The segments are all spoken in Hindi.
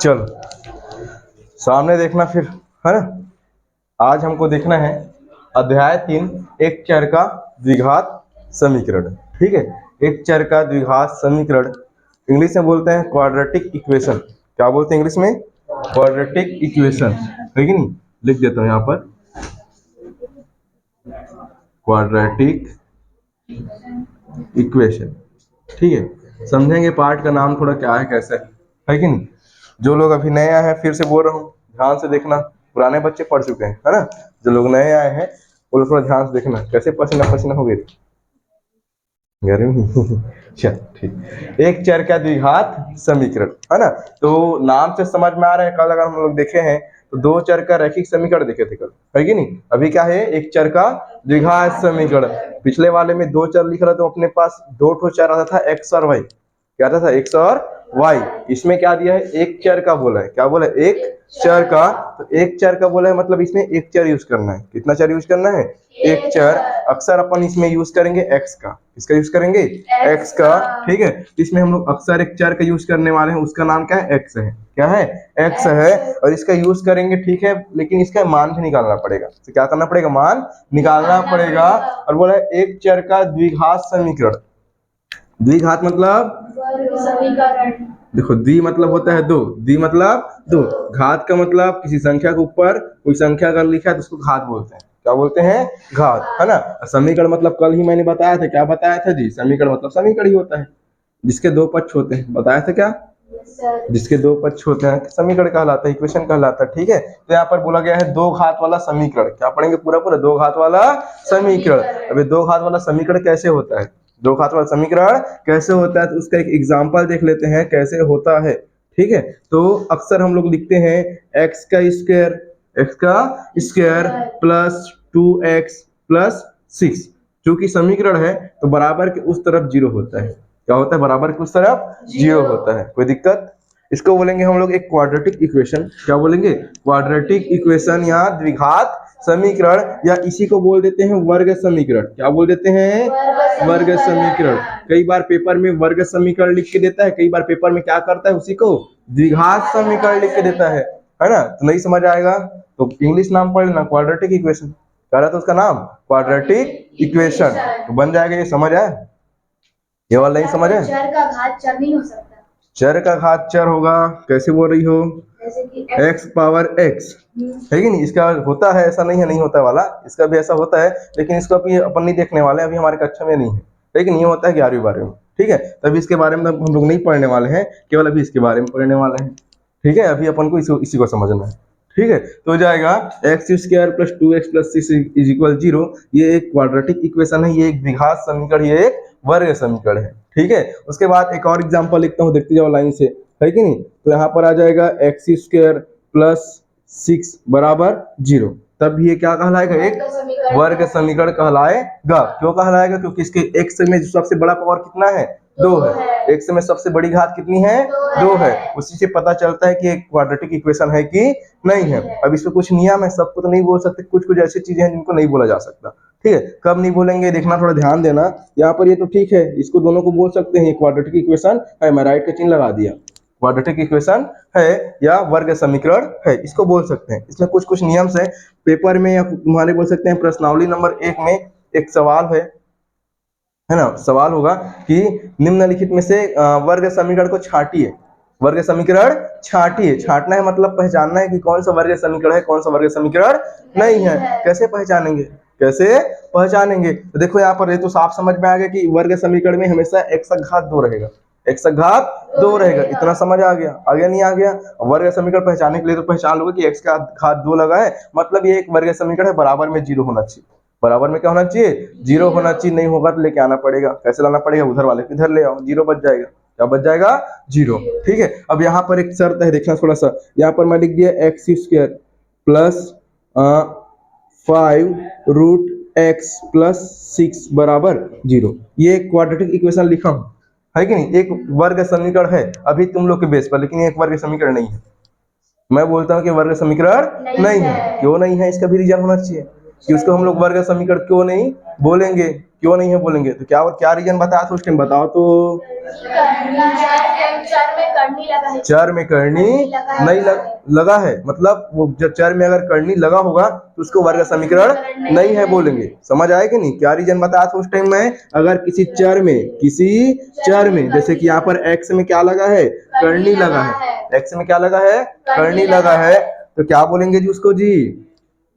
चलो सामने देखना फिर, है ना। आज हमको देखना है अध्याय 3, एक चर का द्विघात समीकरण। ठीक है, एक चर का द्विघात समीकरण इंग्लिश में बोलते हैं क्वाड्रेटिक इक्वेशन। क्या बोलते हैं इंग्लिश में? क्वाड्रेटिक इक्वेशन, है कि नहीं? लिख देता हूं यहाँ पर क्वाड्रेटिक इक्वेशन। ठीक है, समझेंगे पार्ट का नाम थोड़ा क्या है कैसे है कि नहीं। जो लोग अभी नए आए हैं, फिर से बोल रहा हूँ, ध्यान से देखना। पुराने बच्चे पढ़ चुके हैं, है ना। जो लोग नए आए हैं वो लोग थोड़ा ध्यान से देखना। कैसे पसीना पसीना हो गए गर्मी चल ठीक। एक चर का द्विघात समीकरण, है ना। तो नाम से समझ में आ रहा है, कल अगर हम लोग देखे हैं तो दो चर का रैखिक समीकरण देखे थे कल, है कि नहीं। अभी क्या है? एक चर का द्विघात समीकरण। पिछले वाले में दो चर लिख रहा तो अपने पास दो ठो चर आता था, एक्स और वाई। क्या आता था? एक्स और वाई। इसमें क्या दिया है? एक चर का बोला है। क्या बोला है? एक चर का। तो एक चर का बोला है मतलब इसमें एक चर यूज करना है। कितना चर यूज करना है? एक चर। अक्सर अपन इसमें यूज करेंगे एक्स का। किसका यूज करेंगे? एक्स का। ठीक है, इसमें हम लोग अक्सर एक चर का यूज करने वाले हैं, उसका नाम क्या है? एक्स है। क्या है? एक्स है। और इसका यूज करेंगे, ठीक है, लेकिन इसका मान भी निकालना पड़ेगा। तो क्या करना पड़ेगा? मान निकालना पड़ेगा। और बोला है एक चर का द्विघात समीकरण। द्विघात मतलब देखो, द्वि मतलब होता है दो, द्वि मतलब दो, घात का मतलब किसी संख्या के ऊपर कोई संख्या अगर लिखा है तो उसको घात बोलते हैं। क्या बोलते हैं? घात, है ना। समीकरण मतलब कल ही मैंने बताया था। क्या बताया था जी? समीकरण मतलब समीकरण ही होता है जिसके दो पक्ष होते हैं। बताया था क्या? जिसके दो पक्ष होते हैं समीकरण कहलाता है, इक्वेशन कहलाता है। ठीक है, तो यहाँ पर बोला गया है दो घात वाला समीकरण। क्या पढ़ेंगे? पूरा पूरा दो घात वाला समीकरण। अभी दो घात वाला समीकरण कैसे होता है? दो घात वाला समीकरण कैसे होता है तो उसका एक एग्जांपल देख लेते हैं कैसे होता है। ठीक है, तो अक्सर हम लोग लिखते हैं एक्स का स्क्वायर प्लस 2x प्लस 6। चूंकि समीकरण है तो बराबर के उस तरफ जीरो होता है। क्या होता है? बराबर के उस तरफ जीरो होता है। कोई दिक्कत? इसको बोलेंगे हम लोग एक क्वाड्रेटिक इक्वेशन। क्या बोलेंगे? क्वाड्रेटिक इक्वेशन या द्विघात समीकरण, या इसी को बोल देते हैं वर्ग समीकरण। क्या बोल देते हैं? वर्ग समीकरण। कई बार पेपर में वर्ग समीकरण लिख के देता है, कई बार पेपर में क्या करता है उसी को द्विघात समीकरण लिख के देता है ना। तो नहीं समझ आएगा तो इंग्लिश नाम पढ़ लेना, क्वाड्रेटिक इक्वेशन। क्या रहता है उसका नाम? Quadratic equation. तो बन जाएगा। ये समझ आया? ये वाला नहीं समझ है? चर का घात चर नहीं हो सकता। चर का घात चर होगा। कैसे बोल रही हो? जैसे कि x पावर x, है कि नहीं। इसका होता है, ऐसा नहीं है नहीं होता वाला, इसका भी ऐसा होता है, लेकिन इसको अभी अपन नहीं देखने वाले, अभी हमारे कक्षा में नहीं है। लेकिन ये होता है 11वीं 12वीं में। ठीक है, तभी इसके बारे में हम लोग नहीं पढ़ने वाले हैं, केवल अभी इसके बारे में पढ़ने वाले हैं। ठीक है, अभी अपन को इसी को समझना है। ठीक है, तो हो जाएगा x square plus 2x plus 6 is equal 0। ये एक क्वाड्रेटिक इक्वेशन है, ये एक द्विघात समीकरण, ये एक वर्ग समीकरण है। ठीक है, उसके बाद एक और एग्जांपल लिखता हूँ, देखते जाओ लाइन से, है कि नहीं। तो यहाँ पर आ जाएगा एक्स स्क्वायर प्लस 6 बराबर 0। तब ये क्या कहलाएगा? एक वर्ग समीकरण कहलाएगा। क्यों कहलाएगा? क्योंकि इसके एक्स में सबसे बड़ा पावर कितना है? 2 है। एक्स में सबसे बड़ी घात कितनी है? 2 है। उसी से पता चलता है कि एक क्वाड्रेटिक इक्वेशन है कि नहीं है। अब इसमें कुछ नियम है, सबको तो नहीं बोल सकते, कुछ कुछ ऐसी चीजें हैं जिनको नहीं बोला जा सकता। ठीक है, कब नहीं बोलेंगे देखना, थोड़ा ध्यान देना। यहाँ पर ये तो ठीक है, इसको दोनों को बोल सकते हैं, क्वाड्रेटिक इक्वेशन है, मैं राइट का चिन्ह लगा दिया। क्वाड्रेटिक इक्वेशन है या वर्ग समीकरण है, इसको बोल सकते हैं। इसमें कुछ कुछ नियम है, पेपर में या तुम्हारे बोल सकते हैं प्रश्नावली नंबर 1 में एक सवाल है ना। सवाल होगा कि निम्नलिखित में से वर्ग समीकरण को छाटिए। वर्ग समीकरण छाटिए। छाटना है मतलब पहचानना है कि कौन सा वर्ग समीकरण है, कौन सा वर्ग समीकरण नहीं है। कैसे पहचानेंगे? कैसे पहचानेंगे? तो देखो यहाँ पर ये तो साफ समझ में आ गया कि वर्ग समीकरण में हमेशा x का घात 2 रहेगा। x का घात 2 रहेगा। इतना समझ आ गया? आ गया नहीं आ गया? वर्ग समीकरण पहचानने के लिए तो पहचान लोगे कि x का घात 2 लगा है, मतलब ये एक वर्ग समीकरण है, बराबर में 0 होना चाहिए। बराबर में क्या होना चाहिए? 0 होना चाहिए। नहीं होगा तो लेके आना पड़ेगा। कैसे लाना पड़ेगा? उधर वाले को इधर ले आओ, 0 बच जाएगा। क्या बच जाएगा? 0। ठीक है, अब यहाँ पर एक शर्त है, देखना थोड़ा सा। यहाँ पर मैं लिख दिया X square plus 5 root x plus 6 बराबर 0। ये क्वाड्रेटिक इक्वेशन लिखा हूं, है कि नहीं। एक वर्ग समीकरण है अभी तुम लोग के बेस पर, लेकिन एक वर्ग समीकरण नहीं है। मैं बोलता हूँ कि वर्ग समीकरण नहीं है। क्यों नहीं है? इसका भी रीजन होना चाहिए कि उसको हम लोग वर्ग समीकरण क्यों नहीं बोलेंगे, क्यों नहीं है बोलेंगे? तो क्या और क्या रीजन बताया था उस टाइम, बताओ तो। चर में करनी लगा है। चर में करनी नहीं लगा है, मतलब वो जब चर में अगर करनी लगा होगा तो उसको वर्ग समीकरण नहीं है बोलेंगे। समझ आए कि नहीं? क्या रीजन बताया था उस टाइम में? अगर किसी चर में जैसे कि यहाँ पर x में क्या लगा है, करनी लगा है, x में क्या लगा है, करनी लगा है, तो क्या बोलेंगे जी उसको जी?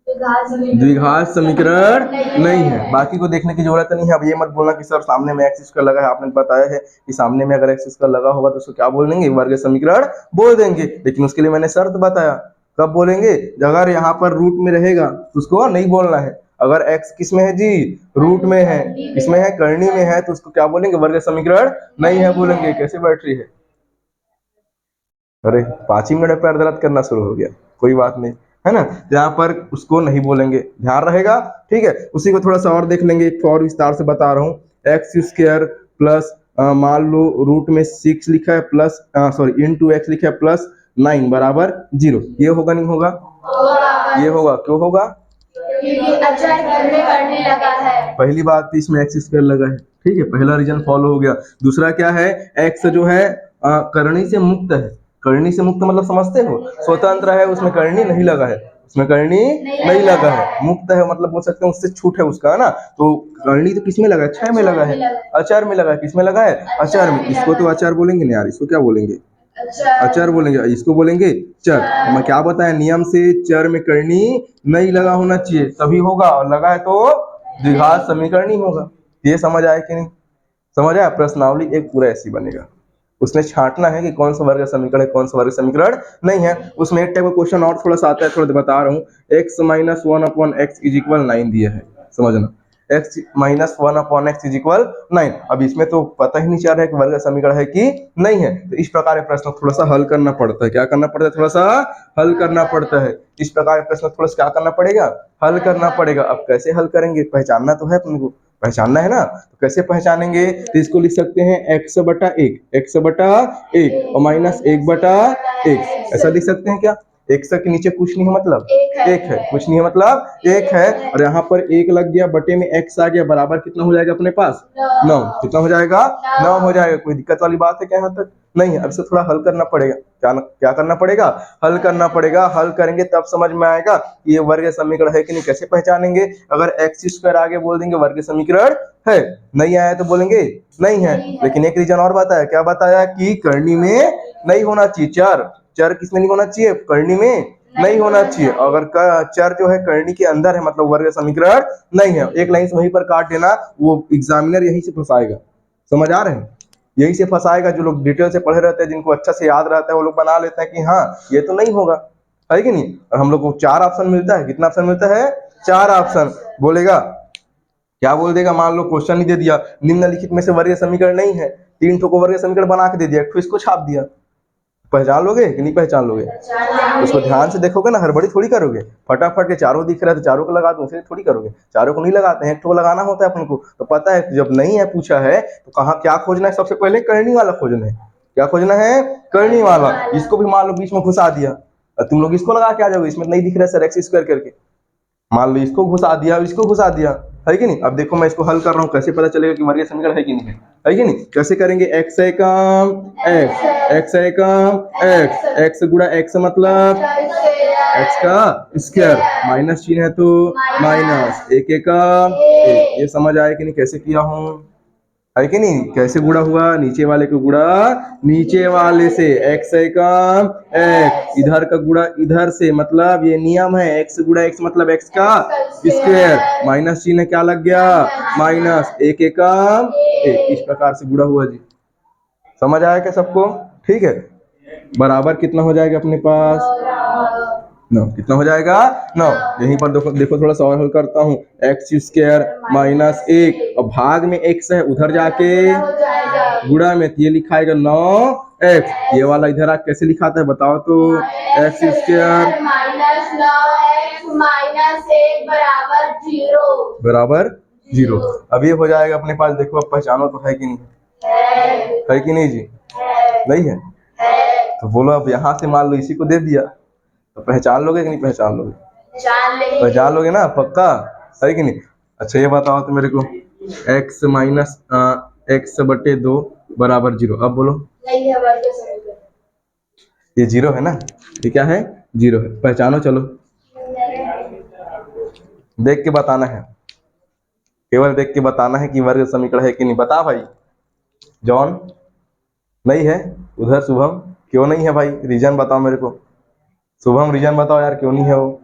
द्विघात समीकरण नहीं है। बाकी को देखने की जरूरत नहीं है। अब ये मत बोलना कि सर सामने में एक्स स्क्वायर लगा है, आपने बताया है कि सामने में अगर एक्स स्क्वायर लगा होगा तो उसको क्या बोल देंगे, वर्ग समीकरण बोल देंगे। लेकिन उसके लिए मैंने शर्त बताया, कब बोलेंगे? अगर यहाँ पर रूट में रहेगा तो उसको नहीं बोलना है। अगर x किस में है जी, रूट में है, किसमें है, करनी में है, तो उसको क्या बोलेंगे, वर्ग समीकरण नहीं है बोलेंगे। कैसे बैठ रही है? अरे 5 ही मिनट में पैर दर्द करना शुरू हो गया, कोई बात नहीं, है ना। यहाँ पर उसको नहीं बोलेंगे, ध्यान रहेगा, ठीक है। उसी को थोड़ा सा और देख लेंगे, एक और विस्तार से बता रहा हूँ। एक्स स्क्वायर प्लस मान लो रूट में 6 लिखा है प्लस सॉरी इंटू एक्स लिखा है प्लस 9 बराबर 0। ये होगा नहीं होगा? ये होगा। क्यों होगा? पहली बात तो इसमें एक्स स्क्वायर लगा है, ठीक है, पहला रीजन फॉलो हो गया। दूसरा क्या है, एक्स जो है करनी से मुक्त है। करनी से मुक्त मतलब समझते हो, स्वतंत्र है, उसमें करनी नहीं लगा है, उसमें करनी नहीं लगा है। मुक्त है मतलब बोल सकते हैं उससे छूट है उसका, है ना। तो करनी तो किसमें लगा है, क्षय में लगा है, अचर में लगा है। किसमें लगा है? अचर में। इसको तो अचर बोलेंगे नहीं यार, इसको क्या बोलेंगे? अचर बोलेंगे। इसको बोलेंगे चर। मैं क्या बताया नियम से, चर में करनी नहीं लगा होना चाहिए तभी होगा, और लगा है तो द्विघात समीकरण ही होगा। ये समझ आया कि नहीं? समझ आया? प्रश्नावली एक पूरा ऐसी बनेगा, उसमें छांटना है कि कौन सा वर्ग समीकरण है, कौन सा वर्ग समीकरण नहीं है। उसमें एक टाइप का क्वेश्चन और थोड़ा सा आता है, थोड़ा बता रहा हूँ। x minus 1/x is equal 9 दिया है, समझना। x minus 1/x is equal 9। अब इसमें तो पता ही नहीं चल रहा है कि वर्ग समीकरण है कि नहीं है, तो इस प्रकार के प्रश्न थोड़ा सा हल करना पड़ता है। क्या करना पड़ता है? थोड़ा सा हल करना पड़ता है। इस प्रकार के प्रश्न थोड़ा सा क्या करना पड़ेगा, हल करना पड़ेगा। अब कैसे हल करेंगे, पहचानना तो है अपन को, पहचानना है ना। तो कैसे पहचानेंगे? तो इसको लिख सकते हैं x बटा 1 और माइनस 1/x, ऐसा लिख सकते हैं क्या? x के नीचे कुछ नहीं है मतलब एक है, कुछ नहीं है मतलब एक है, और यहाँ पर 1 लग गया, बटे में x आ गया, बराबर कितना हो जाएगा अपने पास? 9। कितना हो जाएगा? 9 हो जाएगा। कोई दिक्कत वाली बात है क्या यहाँ तक? नहीं है। अब इसे थोड़ा हल करना पड़ेगा। क्या करना पड़ेगा? हल करना पड़ेगा। हल करेंगे तब समझ में आएगा कि ये वर्ग समीकरण है कि नहीं। कैसे पहचानेंगे? अगर एक्स स्क्वायर आगे बोल देंगे वर्ग समीकरण है, नहीं आया तो बोलेंगे नहीं है। लेकिन एक रीजन और बताया, क्या बताया? कि करनी में नहीं होना चाहिए। चर किसमें नहीं होना चाहिए? करनी में नहीं होना चाहिए। अगर चर जो है करनी के अंदर है मतलब वर्ग समीकरण नहीं है। एक लाइन से वहीं पर काट देना, वो एग्जामिनर यहीं से फंसाएगा। समझ आ रहे हैं? यही से फंसाएगा। जो लोग डिटेल से पढ़े रहते हैं, जिनको अच्छा से याद रहता है, वो लोग बना लेते हैं कि हाँ ये तो नहीं होगा, है कि नहीं। और हम लोग को 4 ऑप्शन मिलता है। कितना ऑप्शन मिलता है? 4 ऑप्शन। बोलेगा क्या बोल देगा, मान लो क्वेश्चन ही दे दिया, निम्नलिखित में से वर्ग समीकरण नहीं है, 3 ठो को वर्ग समीकरण बना के दे दिया, एक ठो इसको छाप दिया। पहचान लोगे कि नहीं पहचान लोगे? उसको ध्यान से देखोगे ना, हड़बड़ी थोड़ी करोगे। फटाफट के चारों दिख रहा है तो चारों को लगा दो, उसे थोड़ी करोगे। चारों को नहीं लगाते हैं, एक ठो लगाना होता है अपन को। तो पता है जब नहीं है पूछा है तो कहाँ क्या खोजना है? सबसे पहले करनी वाला खोजना है। क्या खोजना है? करनी वाला। इसको भी मान लो बीच में घुसा दिया, तुम लोग इसको लगा के आ जाओगे। इसमें नहीं दिख रहा है सर एक्स स्क्वायर करके, मान लो इसको घुसा दिया, इसको घुसा दिया, है कि नहीं। अब देखो मैं इसको हल कर रहा हूँ, कैसे पता चलेगा कि वर्ग समीकरण है कि नहीं है कि नहीं। कैसे करेंगे? x है काम x है काम x गुणा x मतलब x का स्क्वायर, माइनस चिन्ह है तो माइनस, एक का एक। ये समझ आया कि नहीं कैसे किया हूँ, है कि नहीं। कैसे गुणा हुआ? नीचे वाले को गुणा नीचे वाले से, x है काम x, इधर का गुणा इधर से, मतलब ये नियम है, x गुणा x मतलब x का स्क्वायर, माइनस चिन्ह क्या लग गया? माइनस, एक काम एक। इस प्रकार से गुणा हुआ जी। समझ आया क्या सबको? ठीक है। बराबर कितना हो जाएगा अपने पास? 9। कितना हो जाएगा? 9। यहीं पर देखो थोड़ा सा और हल करता हूँ। एक्स स्क्वायर माइनस 1 और भाग में x है, उधर जाके गुणा में, ये लिखाएगा 9x। ये वाला इधर आके कैसे लिखाता है बताओ तो? X square minus 9x minus 1 बराबर 0। अब ये हो जाएगा अपने पास। देखो अब पहचानो तो है कि नहीं है कि नहीं जी? नहीं है तो बोलो। अब यहाँ से मान लो इसी को दे दिया तो पहचान लोगे कि नहीं पहचान लोगे? पहचान लोगे ना पक्का, है कि नहीं। अच्छा ये बताओ तो मेरे को, x माइनस एक्स बटे 2 बराबर 0। अब बोलो, नहीं है वर्ग समीकरण। ये 0 है ना, ये क्या है, 0 है। पहचानो चलो, देख के बताना है, केवल देख के बताना है कि वर्ग समीकरण है कि नहीं। बता भाई जॉन, नहीं है उधर। शुभम, क्यों नहीं है भाई, रीजन बताओ मेरे को। शुभम रीजन बताओ यार, क्यों नहीं है वो।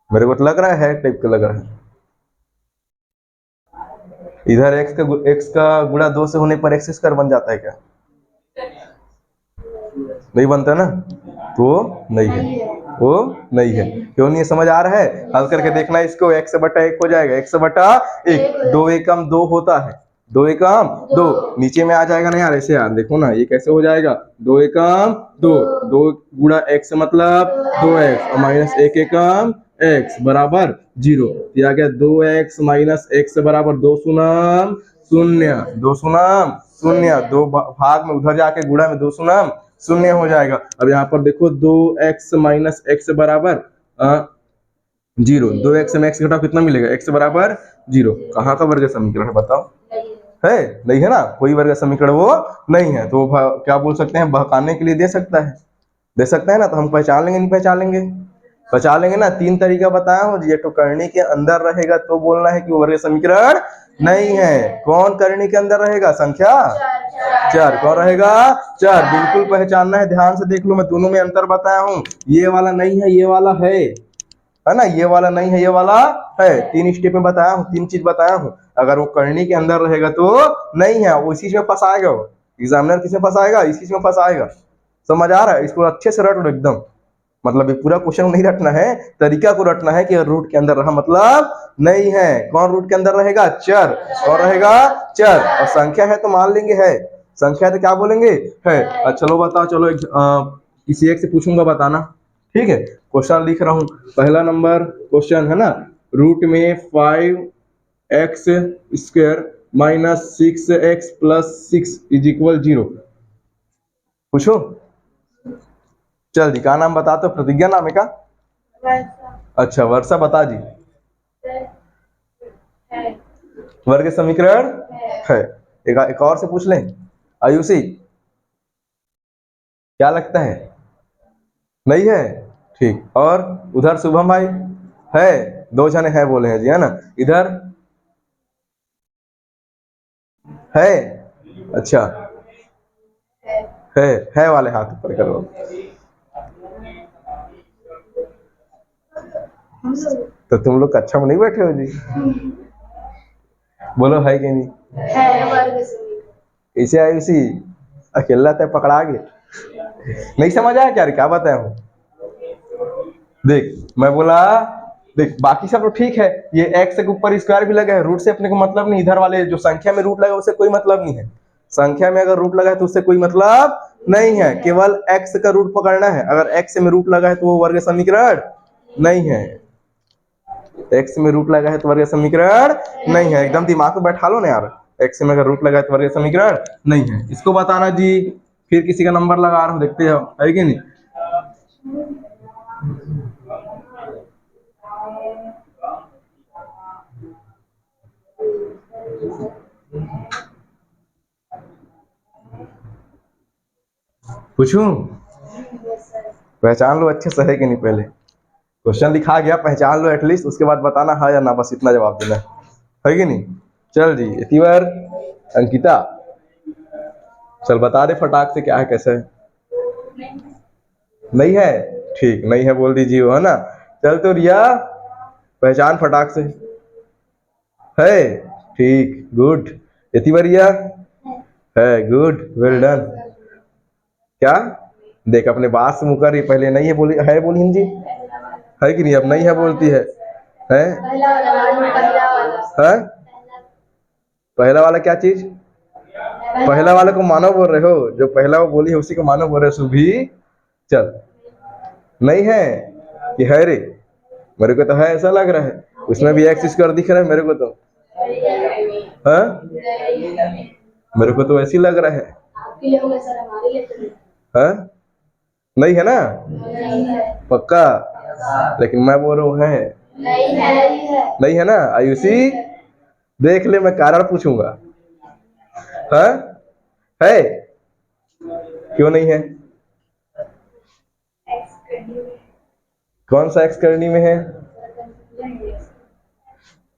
मेरे को तो लग रहा है टाइप का लग रहा है। इधर x का गुणा 2 से होने पर x स्क्वायर बन जाता है क्या, नहीं बनता ना, तो नहीं है, वो नहीं है। क्यों नहीं है समझ आ रहा है, हल करके देखना इसको। x बटा 1 हो जाएगा, x बटा 1, 2 एकम 2 होता है, 2 एकम 2 नीचे में आ जाएगा ना यार, ऐसे यार देखो ना, ये कैसे हो जाएगा, 2 एकम 2, 2 गुणा x मतलब 2x और माइनस 1 एकम x बराबर 0। दिया गया 2x माइनस x बराबर 2 शून्य शून्य, 2 शून्य शून्य, 2 भाग में उधर जाके गुणा में 2 शून्य शून्य हो जाएगा। अब यहाँ पर देखो 2x माइनस एक्स बराबर 0, 2x में x घटाओ कितना मिलेगा, x बराबर 0। कहाँ का वर्ग समीकरण है बताओ, है नहीं है ना, कोई वर्ग समीकरण वो नहीं है। तो क्या बोल सकते हैं, बहकाने के लिए दे सकता है, दे सकता है ना। तो हम पहचान लेंगे, नहीं पहचान लेंगे, पहचान लेंगे ना। 3 तरीका बताया हूँ, ये तो करनी के अंदर रहेगा तो बोलना है कि वो वर्ग समीकरण नहीं है। कौन करनी के अंदर रहेगा, संख्या 4। कौन रहेगा, 4। बिल्कुल पहचानना है, ध्यान से देख लो, मैं दोनों में अंतर बताया हूँ। ये वाला नहीं है, ये वाला है ना, ये वाला नहीं है, ये वाला है। 3 स्टेप में बताया हूँ, 3 चीज बताया हूँ। अगर वो करनी के अंदर रहेगा तो नहीं है, वो इसी में फंसाएगा, वो एग्जामिनर किसमें फंसाएगा, इसी में फंसाएगा। समझ आ रहा है, इसको अच्छे से रट लो एकदम। मतलब ये पूरा क्वेश्चन नहीं रटना है, तरीका को रटना है कि रूट के अंदर रहा मतलब नहीं है। कौन रूट के अंदर रहेगा, चर। कौन रहेगा, चर। और संख्या है तो मान लेंगे है, संख्या है तो क्या बोलेंगे, है। अच्छा चलो बताओ, चलो किसी एक से पूछूंगा बताना, ठीक है। क्वेश्चन लिख रहा हूं, पहला नंबर क्वेश्चन है ना, रूट में 5x square minus 6x plus 6 is equal 0। पूछो, चल जी, का नाम बता, तो प्रतिज्ञा नाम है का, अच्छा वर्षा बता जी। वर्ग समीकरण है। एक और से पूछ लें, आयुषी क्या लगता है, नहीं है, ठीक। और उधर शुभम भाई है, 2 जने हैं बोले हैं जी, है ना। इधर है, अच्छा है वाले हाथ ऊपर करो। तो तुम लोग कक्षा में नहीं बैठे हो जी, बोलो है कि नहीं, इसे आयुषी अकेला तय पकड़ा गए, नहीं समझ आया क्या, क्या बताया हूँ। देख मैं बोला, देख बाकी सब तो ठीक है, ये x के ऊपर स्क्वायर भी लगा है, रूट से अपने को मतलब नहीं। इधर वाले जो संख्या में रूट लगा उससे कोई मतलब नहीं है, संख्या में अगर रूट लगा है तो उससे कोई मतलब नहीं है, केवल x का रूट पकड़ना है। अगर x में रूट लगा है तो वो वर्ग समीकरण नहीं है, x में रूट लगा है तो वर्ग समीकरण नहीं है। एकदम दिमाग में बैठा लो ना यार, x में अगर रूट लगा है तो वर्ग समीकरण नहीं है। इसको बताना जी, फिर किसी का नंबर लगा रहा हूं, देखते हो है कि नहीं। पूछूं, पहचान लो अच्छे से है कि नहीं, पहले क्वेश्चन लिखा गया पहचान लो एटलीस्ट, उसके बाद बताना हाँ या ना, बस इतना जवाब देना है कि नहीं। चल जी, इतनी बार अंकिता चल बता दे फटाक से क्या है कैसे है, नहीं है, ठीक नहीं है बोल दीजिए, है ना। चल तो रिया पहचान फटाक से, है, ठीक, गुड। इतनी बार रिया है, गुड, वेल डन। क्या देख, अपने बात से मुकर रही, पहले नहीं है बोली, है बोली हिंदी है कि नहीं, अब नहीं है बोलती है, है? पहला वाला क्या चीज, पहला वाले को मानव बोल रहे हो, जो पहला वो बोली है उसी को मानव बोल रहे हो सुभी। चल नहीं है कि है रे, मेरे को तो है ऐसा लग रहा है, उसमें भी एक्स स्क्वायर दिख रहा है मेरे को तो, हाँ मेरे को तो ऐसी लग रहा है, हाँ नहीं है ना, पक्का। लेकिन मैं बोल रहा हूँ है, नहीं है। नहीं है ना आयुषी? देख ले, मैं कारण पूछूंगा। हाँ है? क्यों नहीं है? कौन सा एक्स करनी में है?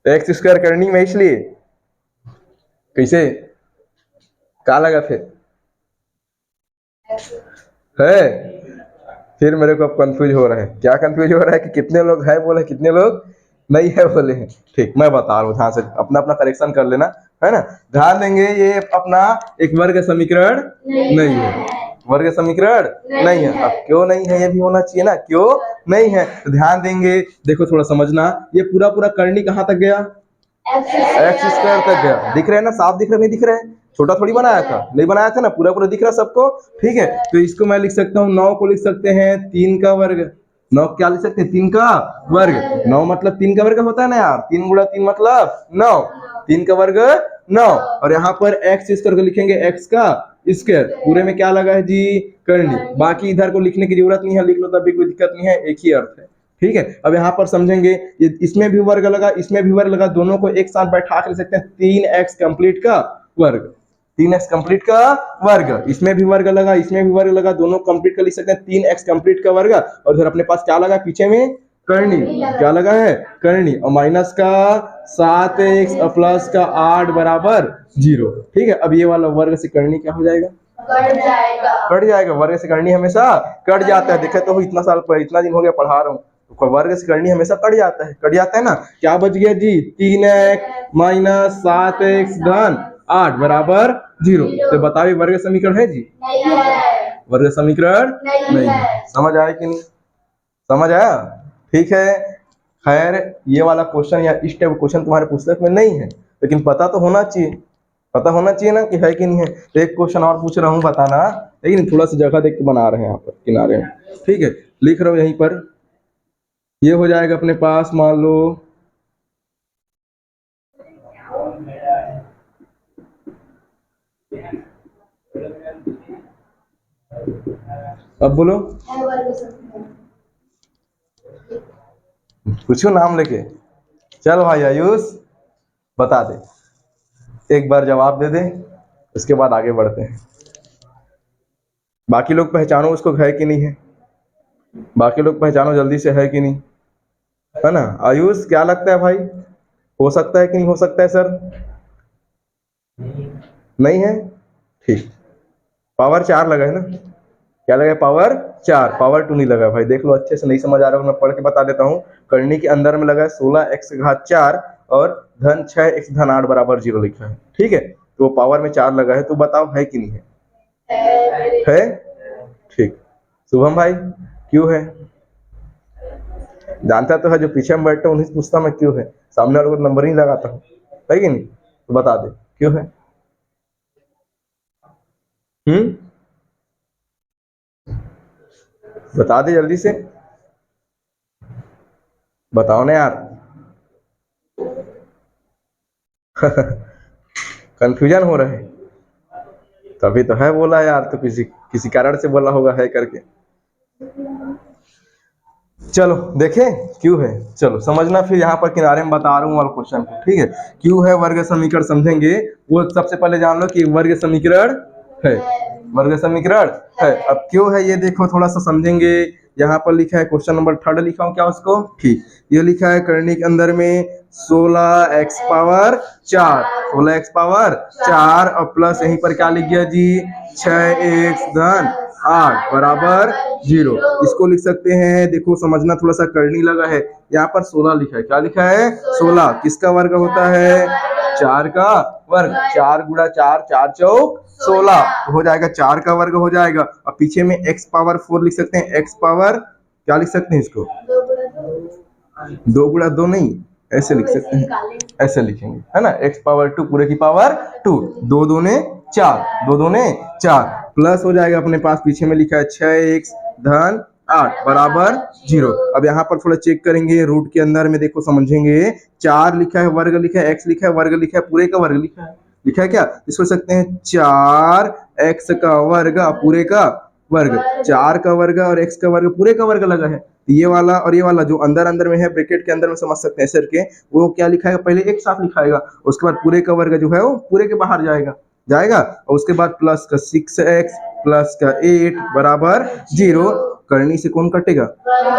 एक्स स्क्वायर करनी में, इसलिए कैसे क्या लगा फिर? है? फिर मेरे को अब कंफ्यूज हो रहा है। क्या कंफ्यूज हो रहा है कि कितने लोग है बोले, कितने लोग नहीं है बोले हैं। ठीक, मैं बता रहा हूँ, ध्यान से अपना अपना करेक्शन कर लेना, है ना। ध्यान देंगे, ये अपना एक वर्ग समीकरण नहीं है। वर्ग समीकरण नहीं है। अब क्यों नहीं है, ये भी होना चाहिए ना, क्यों नहीं है। तो ध्यान देंगे, देखो थोड़ा समझना, ये पूरा पूरा करनी कहाँ तक गया? एक्स स्क्वायर तक गया। दिख रहे हैं ना, साफ दिख रहे, नहीं दिख रहे? छोटा थोड़ी बनाया था, नहीं बनाया था ना, पूरा पूरा दिख रहा सबको। ठीक है, तो इसको मैं लिख सकता हूँ, 9 को लिख सकते हैं 3 का वर्ग। 9 क्या लिख सकते हैं? 3 का वर्ग। 9 मतलब 3 का वर्ग होता है ना यार, 3 गुणा 3 मतलब 9। 3 का वर्ग 9, और यहाँ पर एक्स स्क्वायर को लिखेंगे एक्स का स्क्वायर। पूरे में क्या लगा है जी? करनी। बाकी इधर को लिखने की जरूरत नहीं है, लिख लो तभी कोई दिक्कत नहीं है, एक ही अर्थ है। ठीक है, अब यहाँ पर समझेंगे, इसमें भी वर्ग लगा, इसमें भी वर्ग लगा, दोनों को एक साथ बैठा कर लिख सकते हैं 3x कंप्लीट का वर्ग। 3x कंप्लीट का वर्ग। इसमें भी वर्ग लगा, इसमें भी वर्ग लगा, दोनों कंप्लीट कर लिख सकते हैं 3x कंप्लीट का वर्ग। और फिर अपने पास क्या लगा पीछे में? करनी। क्या लगा है? करनी। और माइनस का 7x और प्लस का 8 बराबर 0। ठीक है, अब ये वाला वर्ग से करनी क्या हो जाएगा? कट जाएगा। वर्ग से करनी हमेशा कट जाता है। देखे तो इतना साल पर, इतना दिन हो गया पढ़ा रहा हूँ, तो वर्ग से करनी हमेशा कट जाता है, कट जाता है ना। क्या बच गया जी? 3x माइनस 7x धन 8 बराबर 0। तो बताइए वर्ग समीकरण है जी? वर्ग समीकरण नहीं है। समझ आया कि नहीं? समझ आया? ठीक है। खैर, ये वाला क्वेश्चन या इस टाइप क्वेश्चन तुम्हारे पुस्तक में नहीं है, लेकिन पता तो होना चाहिए, पता होना चाहिए ना कि है कि नहीं है। तो एक क्वेश्चन और पूछ रहा हूँ, बताना, लेकिन थोड़ा सा जगह देख के बना रहे हैं यहाँ पर किनारे में। ठीक है, लिख रहा हूँ यहीं पर। ये हो जाएगा अपने पास, मान लो अब बोलो, पूछो नाम लेके। चल भाई आयुष बता दे, एक बार जवाब दे दे, उसके बाद आगे बढ़ते हैं। बाकी लोग पहचानो उसको, है कि नहीं है। बाकी लोग पहचानो जल्दी से, है कि नहीं, है ना। आयुष क्या लगता है भाई, हो सकता है कि नहीं हो सकता है सर? नहीं है। ठीक, पावर 4 लगा है ना। क्या लगा? पावर 4, पावर 2 नहीं लगा भाई। देख लो अच्छे से, नहीं समझ आ रहा हो मैं पढ़ के बता देता हूँ। करनी के अंदर में लगा है 16x घात 4 और धन 6x धन 8 बराबर 0 लिखा है। ठीक है, तो पावर में 4 लगा है, तो बताओ है कि नहीं है? है। ठीक, शुभम भाई क्यों है? जानता तो है, जो पीछे में बैठता हूँ उन्हीं से पूछता मैं क्यों है, सामने वाले को नंबर ही लगाता हूँ, है कि नहीं। तो बता दे क्यों है। बता दे जल्दी से, बताओ ना यार। कंफ्यूजन हो रहा है, तभी तो है बोला यार, तो किसी किसी कारण से बोला होगा है करके। चलो देखें क्यों है, चलो समझना। फिर यहाँ पर किनारे में बता रहा हूँ वाला क्वेश्चन को। ठीक है, क्यों है वर्ग समीकरण समझेंगे। वो सबसे पहले जान लो कि वर्ग समीकरण है, वर्ग समीकरण है। अब क्यों है ये देखो, थोड़ा सा समझेंगे। यहाँ पर लिखा है, क्वेश्चन नंबर 3 लिखा हूँ क्या उसको? ठीक, ये लिखा है करनी के अंदर में 16x पावर 4, 16x पावर 4 और प्लस यहीं पर क्या लिख गया जी? 6x धन 8 बराबर 0। इसको लिख सकते हैं, देखो समझना थोड़ा सा, करनी लगा है यहाँ पर 16 लिखा है। क्या लिखा है? 16 किसका वर्ग होता है? 4 का वर्ग। 4 गुणा 4, 4 चौक 16, तो हो जाएगा 4 का वर्ग हो जाएगा। और पीछे में x पावर 4 लिख सकते हैं, x पावर क्या लिख सकते हैं इसको? 2 गुणा 2 नहीं, ऐसे लिख सकते हैं, ऐसे लिखेंगे, है ना। x पावर 2 पूरे की पावर 2, 2 दूने 4, 2 दूने 4, प्लस हो जाएगा अपने पास, पीछे में लिखा है 6x धन 8 बराबर 0। अब यहाँ पर थोड़ा चेक करेंगे, रूट के अंदर में देखो समझेंगे, 4 लिखा है, वर्ग लिखा है, x लिखा है, वर्ग लिखा है, पूरे का वर्ग लिखा है, लिखा है क्या? इसको सकते हैं 4x का वर्ग पूरे का वर्ग, 4 का वर्ग और x का वर्ग पूरे का वर्ग लगा है। तो ये वाला और ये वाला जो अंदर अंदर में है ब्रैकेट के अंदर में समझ सकते हैं ऐसे करके, वो क्या लिखाएगा पहले एक साथ लिखाएगा, उसके बाद पूरे का वर्ग जो है वो पूरे के बाहर जाएगा और उसके बाद प्लस का 6x प्लस का 8 बराबर 0। करनी से कौन कटेगा?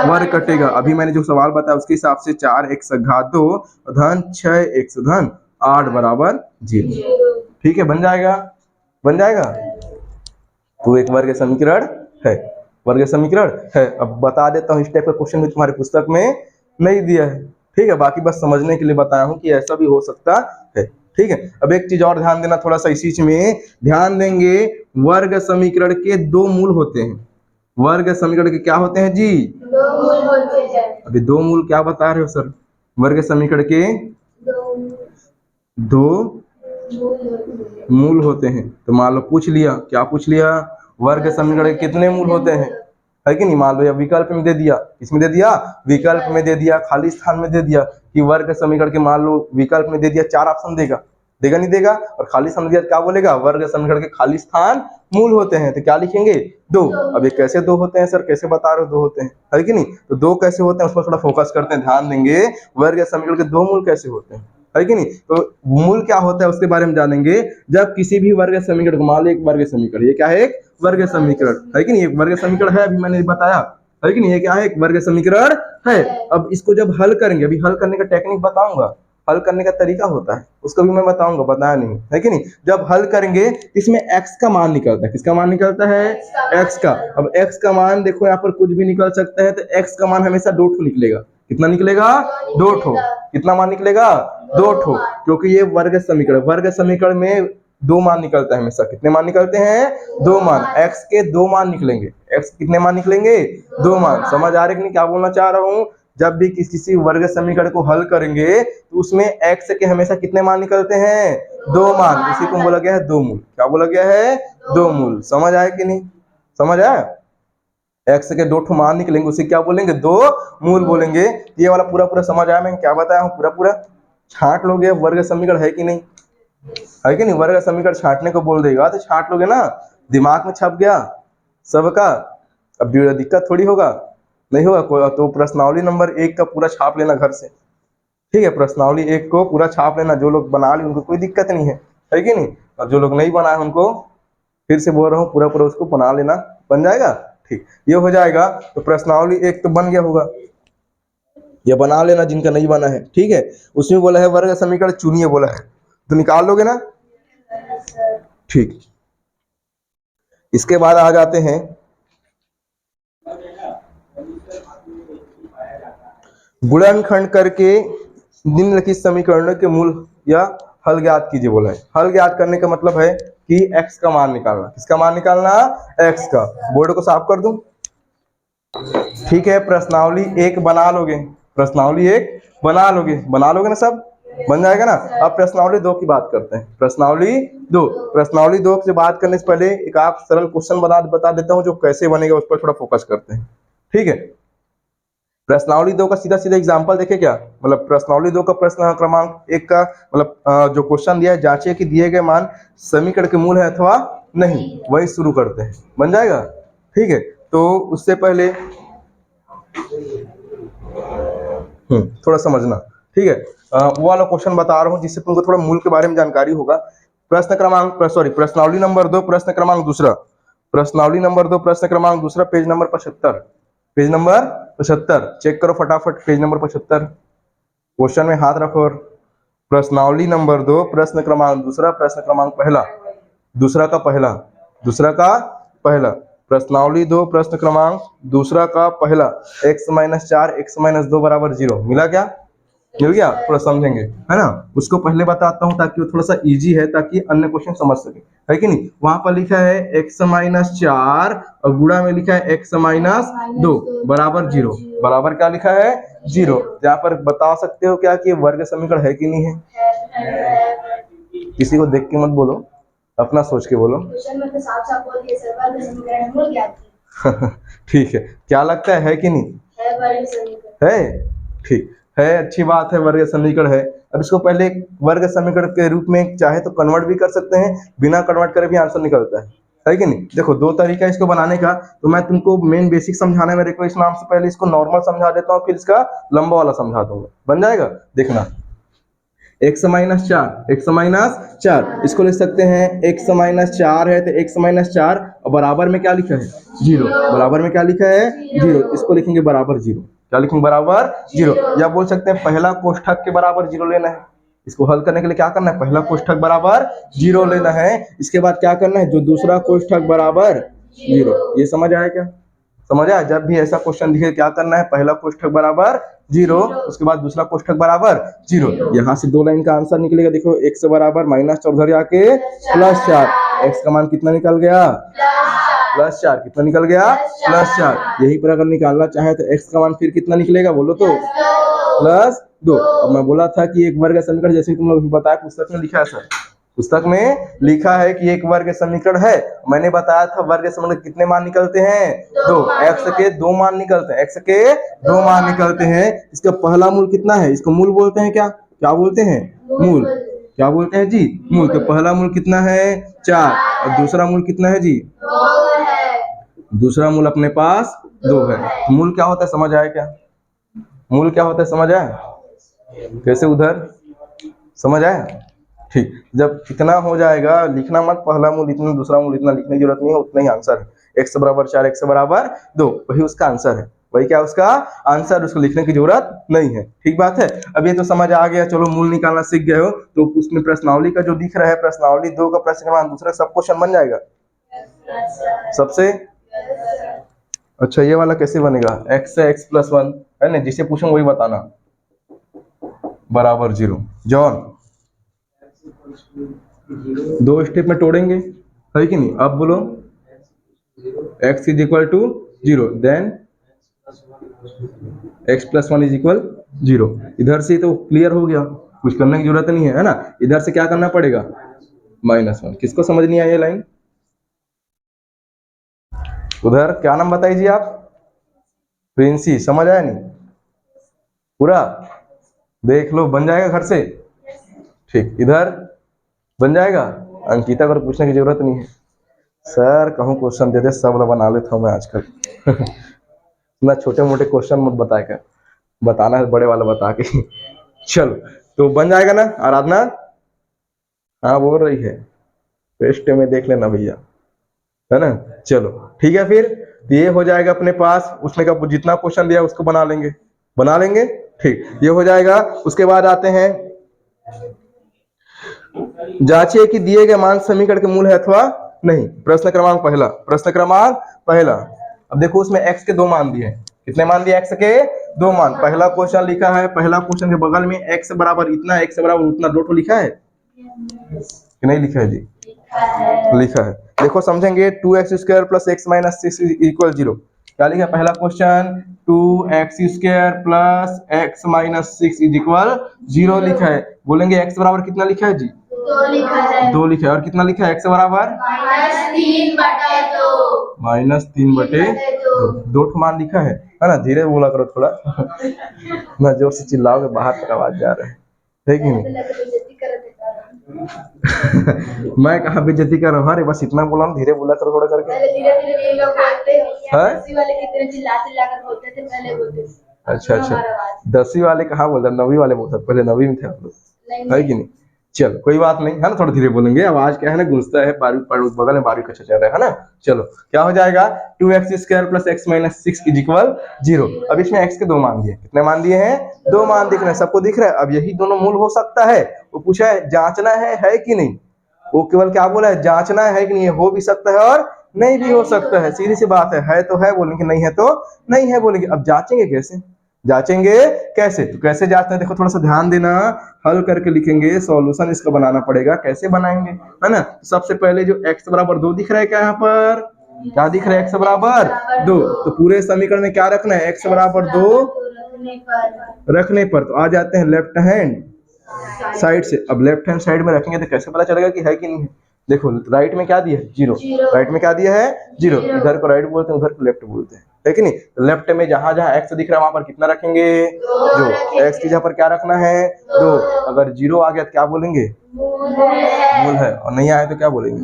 वर्ग कटेगा। अभी मैंने जो सवाल बताया उसके हिसाब से 4x घात 2 धन 6x धन 8 बराबर 0। ठीक है, बन जाएगा। तो एक वर्ग समीकरण है। अब बता देता हूँ, इस टाइप का क्वेश्चन भी तुम्हारी पुस्तक में नहीं दिया है। ठीक है, बाकी बस समझने के लिए बताया हूँ कि ऐसा भी हो सकता है। ठीक है, अब एक चीज और ध्यान देना, थोड़ा सा इस चीज में ध्यान देंगे। वर्ग समीकरण के 2 मूल होते हैं। वर्ग समीकरण के क्या होते हैं जी? 2 मूल होते हैं। अभी 2 मूल क्या बता रहे हो सर? वर्ग समीकरण के 2 मूल होते हैं। तो मान लो पूछ लिया, क्या पूछ लिया? वर्ग समीकरण के कितने मूल होते हैं, है कि नहीं? मान लो या विकल्प में दे दिया, किसमें दे दिया? विकल्प में दे दिया, खाली स्थान में दे दिया कि वर्ग समीकरण के, मान लो विकल्प में दे दिया 4 ऑप्शन देगा नहीं देगा, और खाली स्थान दिया क्या बोलेगा? वर्ग समीकरण के खाली स्थान मूल होते हैं। तो क्या लिखेंगे? 2। अब ये कैसे 2 होते हैं सर, कैसे बता रहे हो 2 होते हैं, है कि नहीं? तो 2 कैसे होते हैं उस पर थोड़ा फोकस करते हैं, ध्यान देंगे। वर्ग समीकरण के 2 मूल कैसे होते हैं, है कि नहीं? तो मूल क्या होता है उसके बारे में जानेंगे। जब किसी भी वर्ग समीकरण को, मान लो एक वर्ग समीकरण, ये क्या है? एक वर्ग समीकरण, है कि नहीं? एक वर्ग समीकरण है, अभी मैंने बताया, है कि नहीं? ये क्या है? एक वर्ग समीकरण है। अब इसको जब हल करेंगे, अभी हल करने का टेक्निक बताऊंगा, हल करने का तरीका होता है उसको भी मैं बताऊंगा, बताया नहीं, है कि नहीं? जब हल करेंगे इसमें x का मान निकलता है। किसका मान निकलता है? x का। अब x का मान देखो, यहाँ पर कुछ भी निकल सकता है, तो x का मान हमेशा 2 निकलेगा। कितना निकलेगा? 2। कितना मान निकलेगा? 2, क्योंकि ये वर्ग समीकरण में 2 मान निकलता है हमेशा। कितने मान निकलते हैं? 2 मान। x के 2 मान निकलेंगे। x कितने मान निकलेंगे? 2 मान। समझ आ रही कि नहीं क्या बोलना चाह रहा हूँ? जब भी किसी वर्ग समीकरण को हल करेंगे तो उसमें x के हमेशा कितने मान निकलते हैं? 2 मान। इसी को बोला गया है 2 मूल। क्या बोला गया है? 2 मूल। समझ आया कि नहीं? समझ आया? x के 2 मान निकलेंगे, उसे क्या बोलेंगे? 2 मूल बोलेंगे। ये वाला पूरा समझ आया? मैं क्या बताया हूँ पूरा छांट लोगे। वर्ग समीकरण है कि नहीं, है कि नहीं? वर्ग समीकरण छांटने को बोल देगा तो छांट लोगे ना, दिमाग में छप गया सबका। अब दिक्कत थोड़ी होगा, नहीं होगा। तो प्रश्नावली नंबर 1 का पूरा छाप लेना घर से। ठीक है, प्रश्नावली 1 को पूरा छाप लेना। जो लोग बना ली उनको कोई दिक्कत नहीं है कि नहीं? और जो लोग नहीं बनाए उनको फिर से बोल रहा हूँ, पूरा उसको बना लेना, बन जाएगा। ठीक, ये हो जाएगा। तो प्रश्नावली 1 तो बन गया होगा, ये बना लेना जिनका नहीं बना है। ठीक है, उसमें बोला है वर्ग समीकरण चुनिए बोला है, तो निकाल लोगे ना? ठीक, इसके बाद आ जाते हैं गुणनखंड करके निम्नलिखित समीकरणों के मूल या हल ज्ञात कीजिए बोला है। हल ज्ञात करने का मतलब है कि x का मान निकालना। किसका मान निकालना? x का। बोर्ड को साफ कर दूं? ठीक है, प्रश्नावली 1 बना लोगे, बना लोगे ना सब? बन जाएगा ना? अब प्रश्नावली 2 की बात करते हैं। प्रश्नावली 2 से बात करने से पहले एक आप सरल क्वेश्चन बता देता हूं, जो कैसे बनेगा उस पर थोड़ा फोकस करते हैं। ठीक है, प्रश्नावली 2 का सीधा एग्जांपल देखे क्या? मतलब प्रश्नावली 2 का प्रश्न क्रमांक 1 का मतलब जो क्वेश्चन दिया है, जांचिए कि दिए गए मान समीकरण के मूल है अथवा नहीं। वही शुरू करते हैं, बन जाएगा। ठीक है, तो उससे पहले थोड़ा समझना। ठीक है, वो वाला क्वेश्चन बता रहा हूँ जिससे तुमको थोड़ा मूल के बारे में जानकारी होगा। प्रश्नावली नंबर 2 प्रश्न क्रमांक दूसरा पेज नंबर 75 चेक करो फटाफट। पेज नंबर 75 क्वेश्चन में हाथ रखो। और प्रश्नावली नंबर 2 प्रश्न क्रमांक दूसरा का पहला प्रश्नावली 2 प्रश्न क्रमांक दूसरा का पहला x-4 x-2 बराबर 0 मिला क्या? मिल गया? थोड़ा समझेंगे, है ना? उसको पहले बताता हूँ ताकि वो थोड़ा सा इजी है, ताकि अन्य क्वेश्चन समझ सके, है कि नहीं? वहां पर लिखा है x-4 और गुणा में लिखा है x-2 बराबर 0। बराबर क्या लिखा है? 0। यहाँ पर बता सकते हो क्या कि वर्ग समीकरण है कि नहीं है? किसी को देख के मत बोलो, अपना सोच के बोलो। ठीक है, क्या लगता है कि नहीं है? ठीक है, अच्छी बात है, वर्ग समीकरण है। अब इसको पहले वर्ग समीकरण के रूप में चाहे तो कन्वर्ट भी कर सकते हैं, बिना कन्वर्ट करे भी आंसर निकलता है। है कि नहीं। देखो दो तरीका है इसको बनाने का, तो मैं तुमको मेन बेसिक समझाने में देखो इस नाम से पहले इसको नॉर्मल समझा देता हूँ, फिर इसका लंबा वाला समझा दूंगा, बन जाएगा। देखना x माइनस 4 इसको लिख सकते हैं x माइनस 4 है तो x माइनस 4 और बराबर में क्या लिखा है 0, बराबर में क्या लिखा है 0, इसको लिखेंगे बराबर 0, क्या लिखेंगे बराबर 0, या बोल सकते हैं पहला कोष्ठक के बराबर 0 लेना है। इसको हल करने के लिए क्या करना है, पहला कोष्ठक बराबर 0 लेना है, इसके बाद क्या करना है जो दूसरा कोष्ठक बराबर 0। ये समझ आया क्या, समझ आया। जब भी ऐसा क्वेश्चन दिखे क्या करना है, पहला कोष्ठक बराबर 0, उसके बाद दूसरा कोष्ठक बराबर 0। यहाँ से दो लाइन का आंसर निकलेगा, देखो x बराबर माइनस 4 उधर आके प्लस 4, x का मान कितना निकल गया प्लस 4, कितना निकल गया प्लस 4। यही पर अगर निकालना चाहे तो x का मान फिर कितना निकलेगा बोलो तो प्लस 2। अब मैं बोला था कि एक वर्ग समीकरण जैसे तुम लोग बताया पुस्तक में लिखा है सर, पुस्तक में लिखा है कि एक वर्ग समीकरण है, मैंने बताया था वर्ग समीकरण कितने मान निकलते हैं 2, x के 2 मान निकलते हैं, x के 2 मान निकलते हैं। इसका पहला मूल कितना है, इसको मूल बोलते हैं, क्या क्या बोलते हैं मूल, क्या बोलते हैं जी मूल। तो पहला मूल कितना है 4 और दूसरा मूल कितना है जी, दूसरा मूल अपने पास 2 है। तो मूल क्या होता है समझ आया क्या, मूल क्या होता है समझ आया, कैसे उधर समझ आया। ठीक, जब कितना हो जाएगा लिखना मत पहला मूल इतना दूसरा मूल इतना, लिखने की जरूरत नहीं है, उतना ही आंसर है। x बराबर 4 x बराबर 2 वही उसका आंसर है, वही क्या उसका आंसर, उसको लिखने की जरूरत नहीं है। ठीक बात है, अब ये तो समझ आ गया, चलो मूल निकालना सीख गए हो। तो उसमें प्रश्नावली का जो दिख रहा है प्रश्नावली 2 का प्रश्न क्रमांक दूसरा सब क्वेश्चन बन जाएगा सबसे। अच्छा ये वाला कैसे बनेगा, x से x प्लस 1 है ना, जिसे पूछूंगा वही बताना बराबर 0। जॉन 2 स्टेप में तोड़ेंगे है कि नहीं, अब बोलो x is equal to 0 then x plus 1 is equal 0। इधर से तो क्लियर हो गया, कुछ करने की जरूरत नहीं है ना। इधर से क्या करना पड़ेगा -1। किसको समझ नहीं आई ये लाइन, उधर क्या नाम बताइए आप, प्रिंसी, समझ आया नहीं पूरा, देख लो बन जाएगा घर से। ठीक, इधर बन जाएगा। अंकिता को पूछने की जरूरत नहीं है, सर कहूँ क्वेश्चन दे दे सब बना लेता हूँ मैं आजकल ना छोटे मोटे क्वेश्चन मत बताए कर, बताना है बड़े वाला बता के चलो तो बन जाएगा ना। आराधना हाँ बोल रही है, टेस्ट में देख लेना भैया, है ना। चलो ठीक है, फिर तो ये हो जाएगा अपने पास, उसने का जितना क्वेश्चन दिया उसको बना लेंगे। ठीक, ये हो जाएगा। उसके बाद आते हैं जांचिए कि दिए गए मान समीकरण के मूल है अथवा नहीं। प्रश्न क्रमांक पहला। अब देखो उसमें x के 2 मान दिए हैं, कितने मान दिए x के 2 मान। पहला क्वेश्चन लिखा है, पहला क्वेश्चन के बगल में x बराबर इतना x बराबर उतना 2 लिखा है कि नहीं लिखा है जी, लिखा है। देखो समझेंगे 2x square plus x minus 6 equal 0। क्या लिखा है पहला question, 2x square plus x minus 6 is equal 0 लिखा है। बोलेंगे x बराबर कितना लिखा है जी, 2 लिखा है, 2 लिखा है। और कितना लिखा है x बराबर -3/2, 2 मान लिखा है ना। धीरे बोला करो थोड़ा ना जोर से चिल्लाओगे बाहर तक आवाज जा रहा है कि नहीं मैं कहा बेइज्जती कर रहा हूँ, अरे बस इतना बोला हूँ, धीरे बोला करो थोड़ा करके। धीरे ये लोग बोलते हैं 10वीं वाले कितने चिल्ला कर बोलते थे, पहले बोलते थे। अच्छा 10वीं वाले कहाँ बोलते, 9वीं वाले बोलते, पहले 9वीं में थे आप लोग, है कि नहीं। चलो कोई बात नहीं, है ना, थोड़ा धीरे बोलेंगे, आवाज क्या है ना गूंजता है, 12वीं बगल में 12वीं कक्षा चल रहा है ना। चलो क्या हो जाएगा, 2x square plus x minus 6 is equal 0। अब इसमें x के 2 मान दिए, कितने मान दिए हैं 2 मान दिख रहे हैं, सबको दिख रहा है। अब यही दोनों मूल हो सकता है, वो पूछा है जांचना है कि नहीं, वो केवल क्या बोला है जांचना है कि नहीं, हो भी सकता है और नहीं भी हो सकता है, सीधी सी बात है तो है बोलेंगे, नहीं है तो नहीं है बोलेंगे। अब जांचेंगे कैसे, तो कैसे जांचते हैं देखो, थोड़ा सा ध्यान देना, हल करके लिखेंगे, सॉल्यूशन इसका बनाना पड़ेगा। कैसे बनाएंगे, है ना। सबसे पहले जो x बराबर 2 दिख रहा है, क्या यहाँ पर क्या दिख रहा है, x बराबर 2, तो पूरे समीकरण में क्या रखना है, x बराबर 2 रखने पर तो आ जाते हैं लेफ्ट हैंड साइड से। अब लेफ्ट हैंड साइड में रखेंगे तो कैसे पता चलेगा कि है कि नहीं है। देखो राइट में क्या दिया है 0, राइट में क्या दिया है 0, इधर को राइट बोलते हैं उधर को लेफ्ट बोलते हैं, है कि नहीं। तो लेफ्ट में जहां जहां x दिख रहा है वहां पर कितना रखेंगे, जो x की जगह पर क्या रखना है 2। अगर 0 आ गया तो क्या बोलेंगे मूल है, और नहीं आया तो क्या बोलेंगे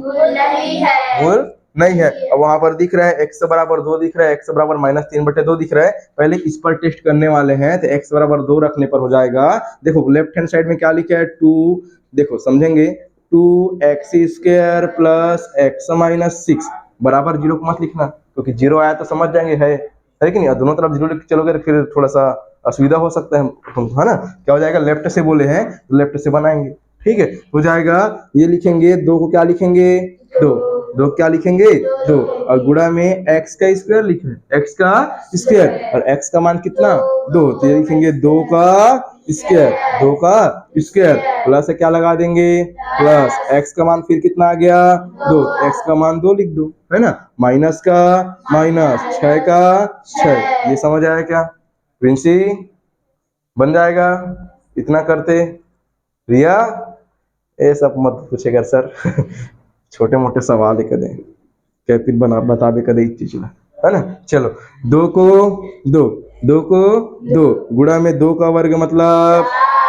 मूल नहीं है। अब वहां पर दिख रहा है x बराबर 2 दिख रहा है, x बराबर -3/2 दिख रहा है। पहले इस पर टेस्ट करने वाले हैं, तो x बराबर 2 रखने पर हो जाएगा। देखो लेफ्ट हैंड साइड में क्या लिखा है 2, देखो समझेंगे 2x² प्लस x -6 बराबर 0 को मत लिखना, क्योंकि 0 आया तो समझ जाएंगे है कि नहीं। दोनों तरफ 0 लिख चलोगे तो फिर थोड़ा सा असुविधा हो सकता है, है ना। क्या हो जाएगा, लेफ्ट से बोले हैं तो लेफ्ट से बनाएंगे, ठीक है। हो जाएगा, ये लिखेंगे 2 को क्या लिखेंगे 2 क्या लिखेंगे 2, और गुणा में x का स्क्वायर लिखे, x का स्क्वायर, और x का मान कितना 2, तो ये लिखेंगे 2 का स्क्वायर प्लस से क्या लगा देंगे प्लस x का मान फिर कितना आ गया 2, x का मान 2 लिख दो, है ना। माइनस का माइनस, 6 का 6, ये समझ आया क्या प्रिंसी, बन जाएगा। इतना करते रिया, ये सब मत पूछेगा सर छोटे मोटे सवाल ही करें, कैपिट बना बता भी कदे चीज है ना। चलो 2 को 2 गुणा में 2 का वर्ग मतलब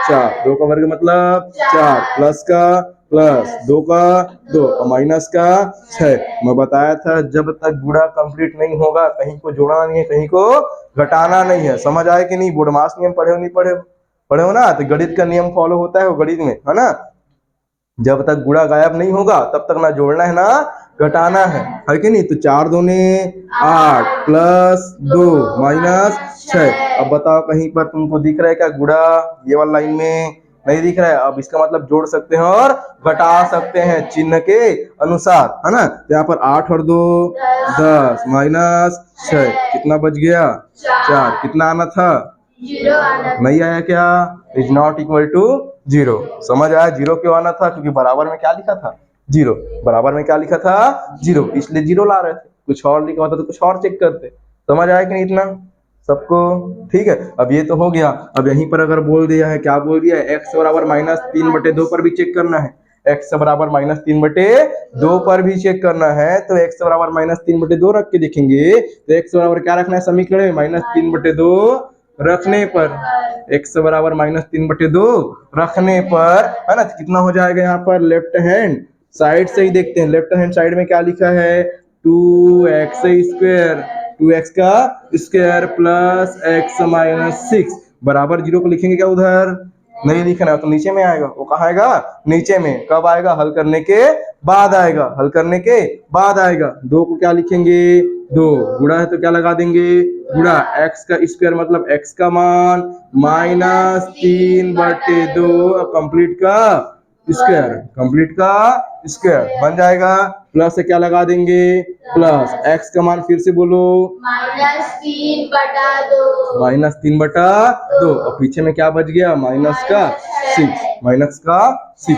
4, 2 का वर्ग मतलब 4, प्लस का प्लस 2 का 2 और माइनस का 6। मैं बताया था जब तक गुणा कंप्लीट नहीं होगा कहीं को जोड़ना नहीं है, कहीं को घटाना नहीं है। समझ आए कि नहीं, बोडमास नियम पढ़े हो नहीं पढ़े हो ना, तो गणित का नियम फॉलो होता है वो गणित में, है ना। जब तक गुणा गायब नहीं होगा तब तक ना जोड़ना है ना घटाना है कि नहीं। तो 4 दूने 8 प्लस 2 माइनस 6। अब बताओ कहीं पर तुमको दिख रहा है क्या गुणा, ये वाला लाइन में नहीं दिख रहा है। अब इसका मतलब जोड़ सकते हैं और घटा सकते हैं चिन्ह के अनुसार, है ना। तो यहाँ पर 8 और 2 10 माइनस 6, कितना बच गया 4, कितना आना था 0 आना, नहीं आया क्या, इज नॉट इक्वल टू 0। समझ आया 0 क्यों आना था, क्योंकि बराबर में क्या लिखा था 0, बराबर में क्या लिखा था 0, इसलिए 0 ला रहे थे। कुछ और लिखा होता तो कुछ और चेक करते। समझ आया कि नहीं इतना सबको, ठीक है। अब ये तो हो गया। अब यहीं पर अगर बोल दिया है, क्या बोल दिया है, x बराबर -3/2 पर भी चेक करना है, x बराबर -3/2 पर भी चेक करना है। तो x बराबर -3/2 रख के देखेंगे, तो x बराबर क्या रखना है समीकरण में -3/2 रखने पर, x बराबर -3/2 रखने पर, है ना। कितना हो जाएगा यहाँ पर, लेफ्ट हैंड साइड से ही देखते हैं। लेफ्ट हैंड साइड में क्या लिखा है 2x² 2x का स्क्वायर प्लस x -6 बराबर 0 को लिखेंगे क्या, उधर नहीं लिखना है तो नीचे में आएगा। वो कहाँ आएगा, नीचे में। कब आएगा, हल करने के बाद आएगा, हल करने के बाद आएगा। 2 को क्या लिखेंगे 2, गुणा है तो क्या लगा देंगे गुणा, x का स्क्वायर मतलब x का मान -3/2 कंप्लीट का स्क्वायर बन जाएगा। प्लस से क्या लगा देंगे प्लस, x का मान फिर से बोलो -3/2 और पीछे में क्या बच गया माइनस का 6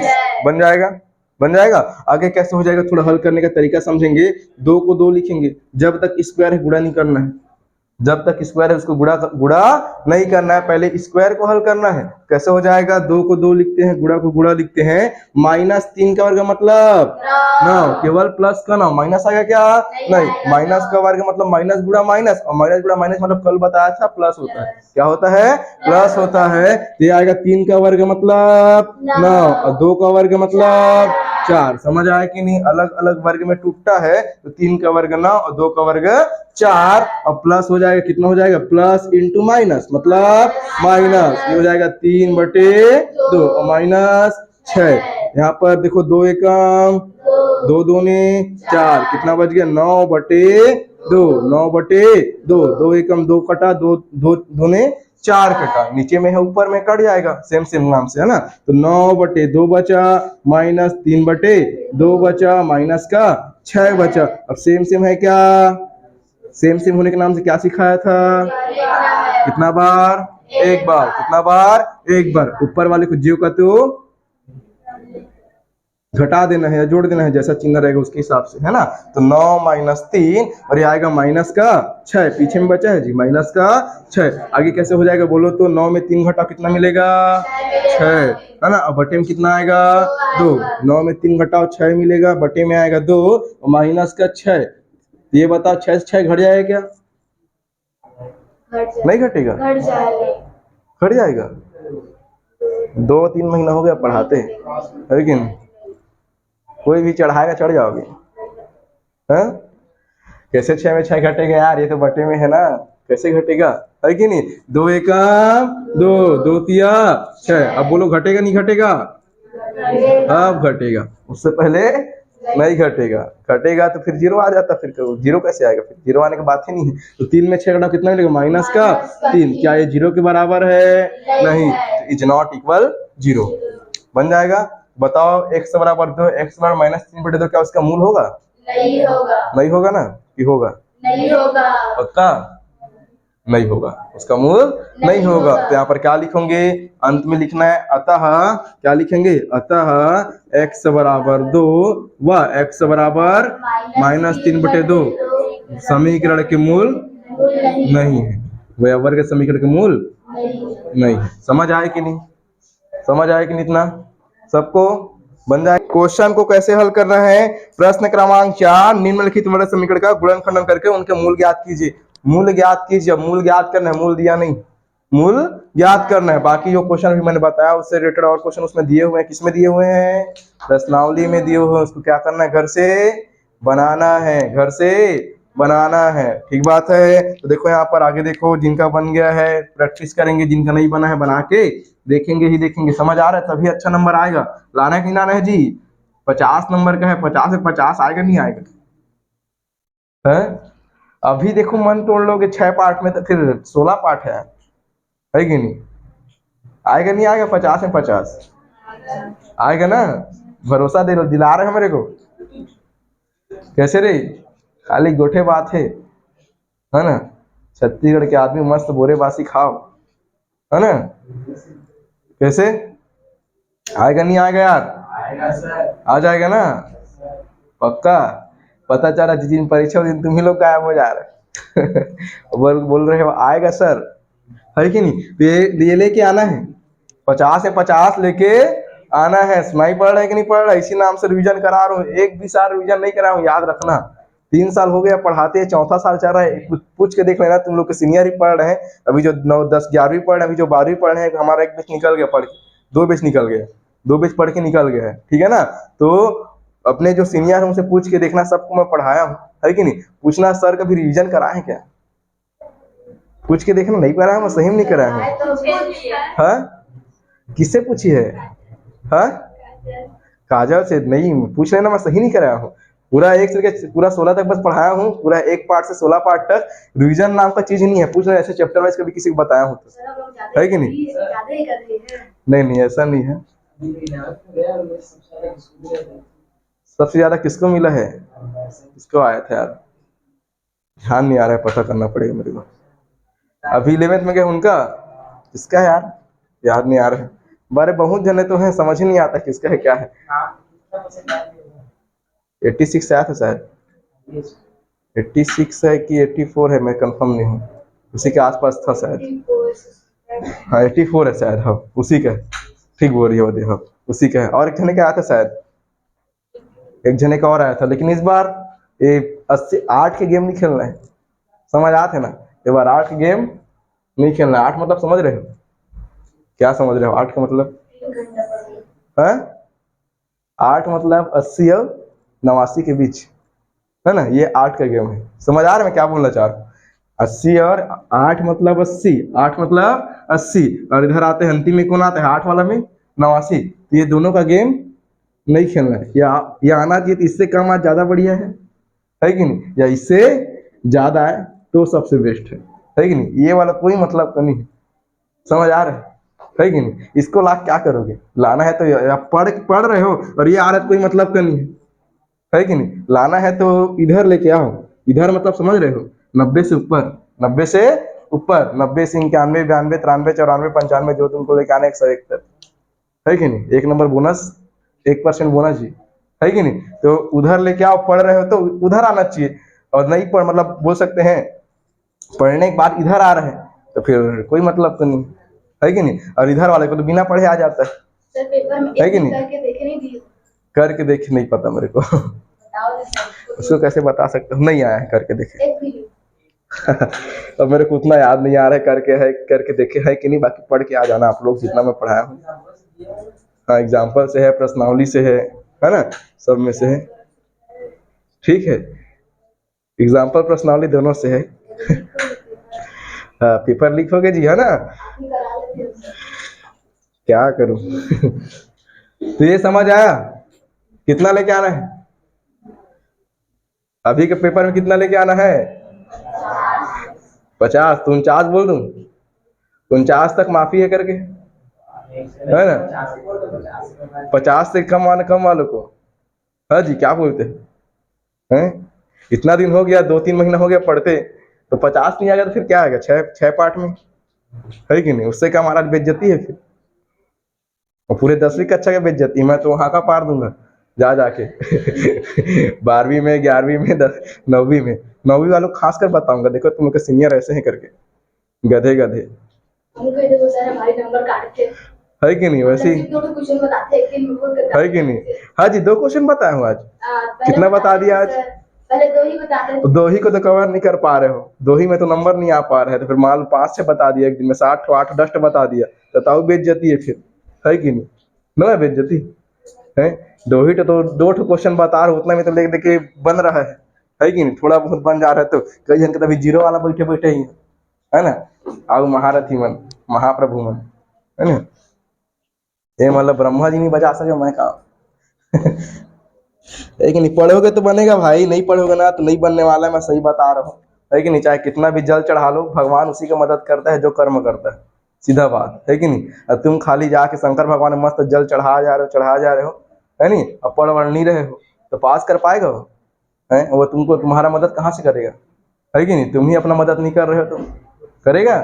बन जाएगा। आगे कैसे हो जाएगा, थोड़ा हल करने का तरीका समझेंगे। 2 को 2 लिखेंगे, जब तक स्क्वायर है गुणा नहीं करना है, जब तक स्क्वायर है उसको गुणा नहीं करना है, पहले स्क्वायर को हल करना है। कैसे हो जाएगा, 2 को 2 लिखते हैं, गुणा को गुणा लिखते हैं, -3 का वर्ग मतलब 9, केवल प्लस का 9, माइनस आएगा क्या नहीं, माइनस का वर्ग मतलब माइनस गुणा माइनस, और माइनस गुणा माइनस मतलब कल बताया था प्लस होता है। क्या होता है, प्लस होता है। तो ये आएगा 3 का वर्ग मतलब 9 और 2 का वर्ग मतलब 4। समझ आया कि नहीं, अलग अलग वर्ग में टूटता है। तो 3 का वर्ग 9 और 2 का वर्ग 4, और प्लस हो जाएगा, कितना हो जाएगा प्लस इंटू माइनस मतलब माइनस, ये हो जाएगा 3/2 और माइनस 6। यहाँ पर देखो 2 एकम 2 दूने 4, कितना बच गया 9/2, 9/2, 2 एकम 2 कटा, 2 दूने 4 कटा, नीचे में है ऊपर में कट जाएगा सेम नाम से, है ना। तो 9/2 बचा, -3/2 बचा, माइनस का 6 बचा। अब सेम है क्या, सेम होने के नाम से क्या सिखाया था, कितना बार एक बार, कितना बार एक बार। ऊपर वाले को जीव का तो घटा देना है या जोड़ देना है, जैसा चिन्ह रहेगा उसके हिसाब से, है ना। तो 9 - 3 और ये आएगा माइनस का 6, पीछे में बचा है जी माइनस का 6। आगे कैसे हो जाएगा बोलो तो, 9 में 3 घटाओ कितना मिलेगा 6, है ना। और बटे में कितना आएगा 2, 9 में 3 घटाओ 6 मिलेगा, बटे में आएगा 2 और माइनस का 6। ये बताओ 6 से 6 घट जाएगा क्या, नहीं घटेगा, घट जाएगा। 2-3 महीना हो गया पढ़ाते हैं, लेकिन कोई भी चढ़ाएगा चढ़ जाओगे, हैं। कैसे 6 में 6 घटेगा यार, ये तो बटे में है ना, कैसे घटेगा, है कि नहीं। 2 एकम 2, 2 तिया 6। अब बोलो घटेगा नहीं घटेगा, अब घटेगा, उससे पहले नहीं घटेगा। घटेगा तो फिर जीरो आ जाता, फिर जीरो कैसे आएगा, फिर जीरो आने की बात ही नहीं है। तो 3 में 6 घटाओ कितना मिलेगा, माइनस का 3। क्या ये जीरो के बराबर है, नहीं, इज नॉट इक्वल जीरो। बन जाएगा। बताओ x बराबर 2, x बराबर माइनस 3/2, क्या उसका मूल होगा, नहीं होगा, नहीं होगा ना, कि होगा, नहीं होगा, पक्का नहीं होगा, उसका मूल नहीं होगा। तो यहाँ पर क्या लिखोगे, अंत में लिखना है अतः, क्या लिखेंगे, अतः x बराबर 2 व x बराबर -3/2 समीकरण के मूल नहीं है, वह वर्ग समीकरण के मूल नहीं है। समझ आए कि नहीं, समझ आए कि नहीं, इतना सबको बन जाए। क्वेश्चन को कैसे हल करना है, प्रश्न क्रमांक 4, निम्नलिखित वर्ग समीकरण का गुणनखंडन करके उनके मूल ज्ञात कीजिए। मूल ज्ञात कीजिए, मूल ज्ञात करना है, मूल दिया नहीं, मूल ज्ञात करना है। बाकी जो क्वेश्चन भी मैंने बताया उससे रिलेटेड और क्वेश्चन उसमें दिए हुए हैं, किसमें दिए हुए हैं, प्रश्नावली में दिए हुए हैं। उसको क्या करना है, घर से बनाना है, घर से बनाना है, ठीक बात है। तो देखो यहाँ पर आगे देखो, जिनका बन गया है प्रैक्टिस करेंगे, जिनका नहीं बना है बना के देखेंगे ही देखेंगे। समझ आ रहा है, तभी अच्छा नंबर आएगा। लाना है कि लाना है जी, 50 नंबर का है, 50 से 50 आएगा नहीं आएगा, है। अभी देखो मन तोड़ लोगे 6 पार्ट में, तो फिर 16 पार्ट है कि नहीं, आएगा नहीं आएगा, 50 में 50 आएगा ना, भरोसा दे लो, दिला रहे हैं मेरे को, कैसे रे, खाली गोठे बात है ना। छत्तीसगढ़ के आदमी मस्त बोरे बासी खाओ, है ना। कैसे आएगा नहीं आएगा यार, आ जाएगा ना, पक्का। पता चला जिस दिन परीक्षा उस दिन तुम ही लोग गायब हो जा रहे बोल रहे हो आएगा सर, है कि नहीं। तो ये लेके आना है, 50 से 50 लेके आना है। सुनाई पड़ रहा है कि नहीं पड़ रहा है, इसी नाम से रिवीजन करा रहा हूँ, एक भी साल रिवीजन नहीं करा हूँ, याद रखना। 3 साल हो गया पढ़ाते हैं, 4था साल चल रहा है। पूछ के देख लेना, तुम लोग के सीनियर ही पढ़ रहे हैं, अभी जो 9, 10, 11वीं पढ़ रहे हैं, अभी जो 12वीं पढ़ रहे हैं, हमारा एक बैच निकल गया पढ़ के, 2 बैच निकल गया, 2 बैच पढ़ के निकल गया है, ठीक है ना। तो अपने जो सीनियर है उनसे पूछ के देखना, सबको मैं पढ़ाया हूँ, है कि नहीं। पूछना सर कभी रिवीजन कराए हैं क्या, पूछ के देखना, नहीं कराया मैं सही में नहीं कराया हूँ, हाँ किससे पूछी है, हाँ काजल से, नहीं पूछ लेना, मैं सही नहीं कराया हूँ। पूरा 1 से लेकर पूरा 16 तक बस पढ़ाया हूँ, पूरा 1 पार्ट से 16 पार्ट तक। रिवीजन नाम का चीज ही नहीं है, पूछ लेना, ऐसे चैप्टर वाइज कभी किसी को बताया हूँ तो, है कि नहीं। नहीं नहीं ऐसा नहीं है। सबसे ज्यादा किसको मिला है, किसको आया था यार, ध्यान नहीं आ रहा है, पता करना पड़ेगा मेरे को। अभी 11th में गए उनका, किसका है यार, याद नहीं आ रहा है। बारे बहुत जने तो हैं, समझ ही नहीं आता किसका है क्या है। 86 आया था शायद, 86 है कि 84 है, मैं कंफर्म नहीं हूँ, उसी के आसपास था शायद। हाँ 84 है शायद, हाँ उसी का है, ठीक बोल रही है, हाँ उसी का है। और एक जने का आया था शायद, एक जने का और आया था, लेकिन इस बार ये 8 के गेम नहीं खेलना है, समझ आते ना। इस बार 8 के गेम नहीं खेलना है। 8 मतलब समझ रहे हो, क्या समझ रहे हो 8 का मतलब है, 8 मतलब 80 और 89 के बीच, है ना, ये 8 का गेम है। समझ आ रहा है मैं क्या बोलना चाह रहा हूँ, 80 और 8 मतलब 80, 8 मतलब 80, और इधर आते हैं अंतिम में कौन आता है 8 वाला में 89, तो ये दोनों का गेम नहीं खेलना है। या आना चाहिए तो इससे कम आज ज्यादा बढ़िया है कि नहीं, या इससे ज्यादा है तो सबसे बेस्ट है कि नहीं। ये वाला कोई मतलब का नहीं है, समझ आ रहा है कि नहीं। इसको ला क्या करोगे, लाना है तो या पढ़ रहे हो और ये आ रहा है, कोई मतलब का नहीं है कि नहीं। लाना है तो इधर लेके आओ, इधर मतलब समझ रहे हो, 90 से ऊपर, 90 से ऊपर, 90 से 91, 92, 93, 94, 95, जो तुमको लेके आना 101 तक, है कि नहीं। 1 नंबर बोनस, 1% बोनस जी, है कि नहीं। तो उधर लेके आओ, पढ़ रहे हो तो उधर आना चाहिए, और नहीं पढ़ मतलब बोल सकते हैं पढ़ने के बाद इधर आ रहे हैं तो फिर कोई मतलब तो नहीं, है कि नहीं। और इधर वाले को तो बिना पढ़े आ जाता सर पेपर में है कि नहीं। करके देखे नहीं दिए, करके देखे नहीं पता मेरे को उसको कैसे बता सकते हो, नहीं आया है करके देखे एक भी अब मेरे को उतना याद नहीं आ रहा है करके देखे है कि नहीं। बाकी पढ़ के आ जाना आप लोग, जितना मैं पढ़ाया हूँ। हाँ एग्जाम्पल से है, प्रश्नावली से है ना, सब में से है, ठीक है। एग्जाम्पल प्रश्नावली दोनों से है। हाँ, पेपर लीक हो गया जी, है ना? आप ही करा लेते हैं सर। क्या करूं? तो ये समझ आया कितना लेके आना है? अभी के पेपर में कितना लेके आना है? 50। तो 49 बोल दूं? 49 तक माफी है करके, है ना? 50 से कम वालों को, हाँ जी, क्या बोलते हैं? इतना दिन हो गया, 2-3 महीना हो गया पढ़ते, तो 50 नहीं आ गया तो फिर क्या आएगा? 6 पार्ट में, है कि नहीं? उससे क्या हमारा बेइज्जती है फिर? और पूरे 10वीं कक्षा की बेइज्जती मैं तो वहां का पार दूंगा जा जाके। 12वीं में, 11वीं में, 9वीं में, 9वीं वालों को खास कर बताऊंगा, देखो तुम लोग के सीनियर ऐसे हैं करके, गधे गधे, हमको कहते वो सर हमारे नंबर काटते हैं। है कि नहीं? वैसे ही सिर्फ 2 क्वेश्चन बताते हैं, एक दिन वो करता है कि नहीं? हाँ जी, 2 क्वेश्चन बताया हूँ आज। पहले कितना बता दिया आज? सर, पहले 2 ही बताते तो थे। 2 ही को तो कवर नहीं कर पा रहे हो, 2 ही में तो नंबर नहीं आ पा रहे हैं, तो फिर मान लो 5 से बता दिया एक दिन में, 60 8 10 बता दिया, तो बताओ बेइज्जती है फिर, है कि नहीं? ना बेइज्जती है? 2 ही तो 2 क्वेश्चन बता रहे हो, उतना में तो देख देख के बन रहा है कि नहीं? थोड़ा बहुत बन जा रहा है, तो कई जन के तो अभी जीरो वाला बैठे बैठे ही है ना? आओ महारथी मन, महाप्रभु मन, है ना? ये मतलब ब्रह्मा जी नहीं बजा सके, मैं कहा। है कि नहीं? पढ़ोगे तो बनेगा भाई, नहीं पढ़ोगे ना तो नहीं बनने वाला है, मैं सही बता रहा हूँ, है कि नहीं? चाहे कितना भी जल चढ़ा लो, भगवान उसी का मदद करता है जो कर्म करता है, सीधा बात है कि नहीं? अब तुम खाली जाके शंकर भगवान में मस्त जल चढ़ा जा रहे हो, है नहीं? अब पढ़ वढ़ नहीं रहे हो तो पास कर पाएगा वो? है वो तुमको, तुम्हारा मदद कहाँ से करेगा? है कि नहीं? तुम ही अपना मदद नहीं कर रहे हो तो करेगा?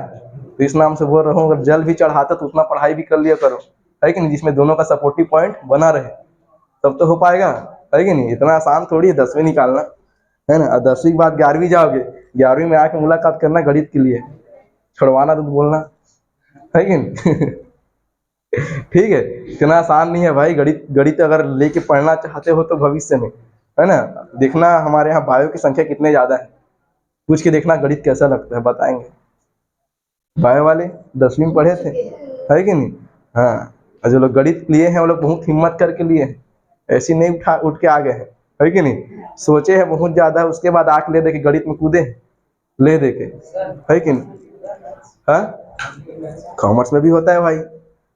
तो इस नाम से बोल रहा हूँ, अगर जल भी चढ़ाता तो उतना पढ़ाई भी कर लिया करो, है कि नहीं? जिसमें दोनों का सपोर्टिव पॉइंट बना रहे, तब तो हो पाएगा, है कि नहीं? इतना आसान थोड़ी है 10वीं निकालना, है ना? और 10वीं के बाद 11वीं जाओगे, 11वीं में आके मुलाकात करना गणित के लिए, छुड़वाना तो बोलना, है कि नहीं? ठीक है, इतना आसान नहीं है भाई। गणित गणित अगर लेके पढ़ना चाहते हो तो भविष्य में, है ना, देखना हमारे यहाँ बायो की संख्या कितने ज्यादा है, पूछ के देखना गणित कैसा लगता है, बताएंगे। बायो वाले 10वीं में पढ़े थे, है कि नहीं? हाँ, और जो लोग गणित लिए हैं वो लोग बहुत हिम्मत करके लिए हैं, ऐसी नहीं उठ के आ गए हैं, है कि नहीं? सोचे हैं बहुत ज्यादा, उसके बाद आके ले दे के गणित में कूदे, ले दे के, है कि नहीं? हाँ, कॉमर्स में भी होता है भाई,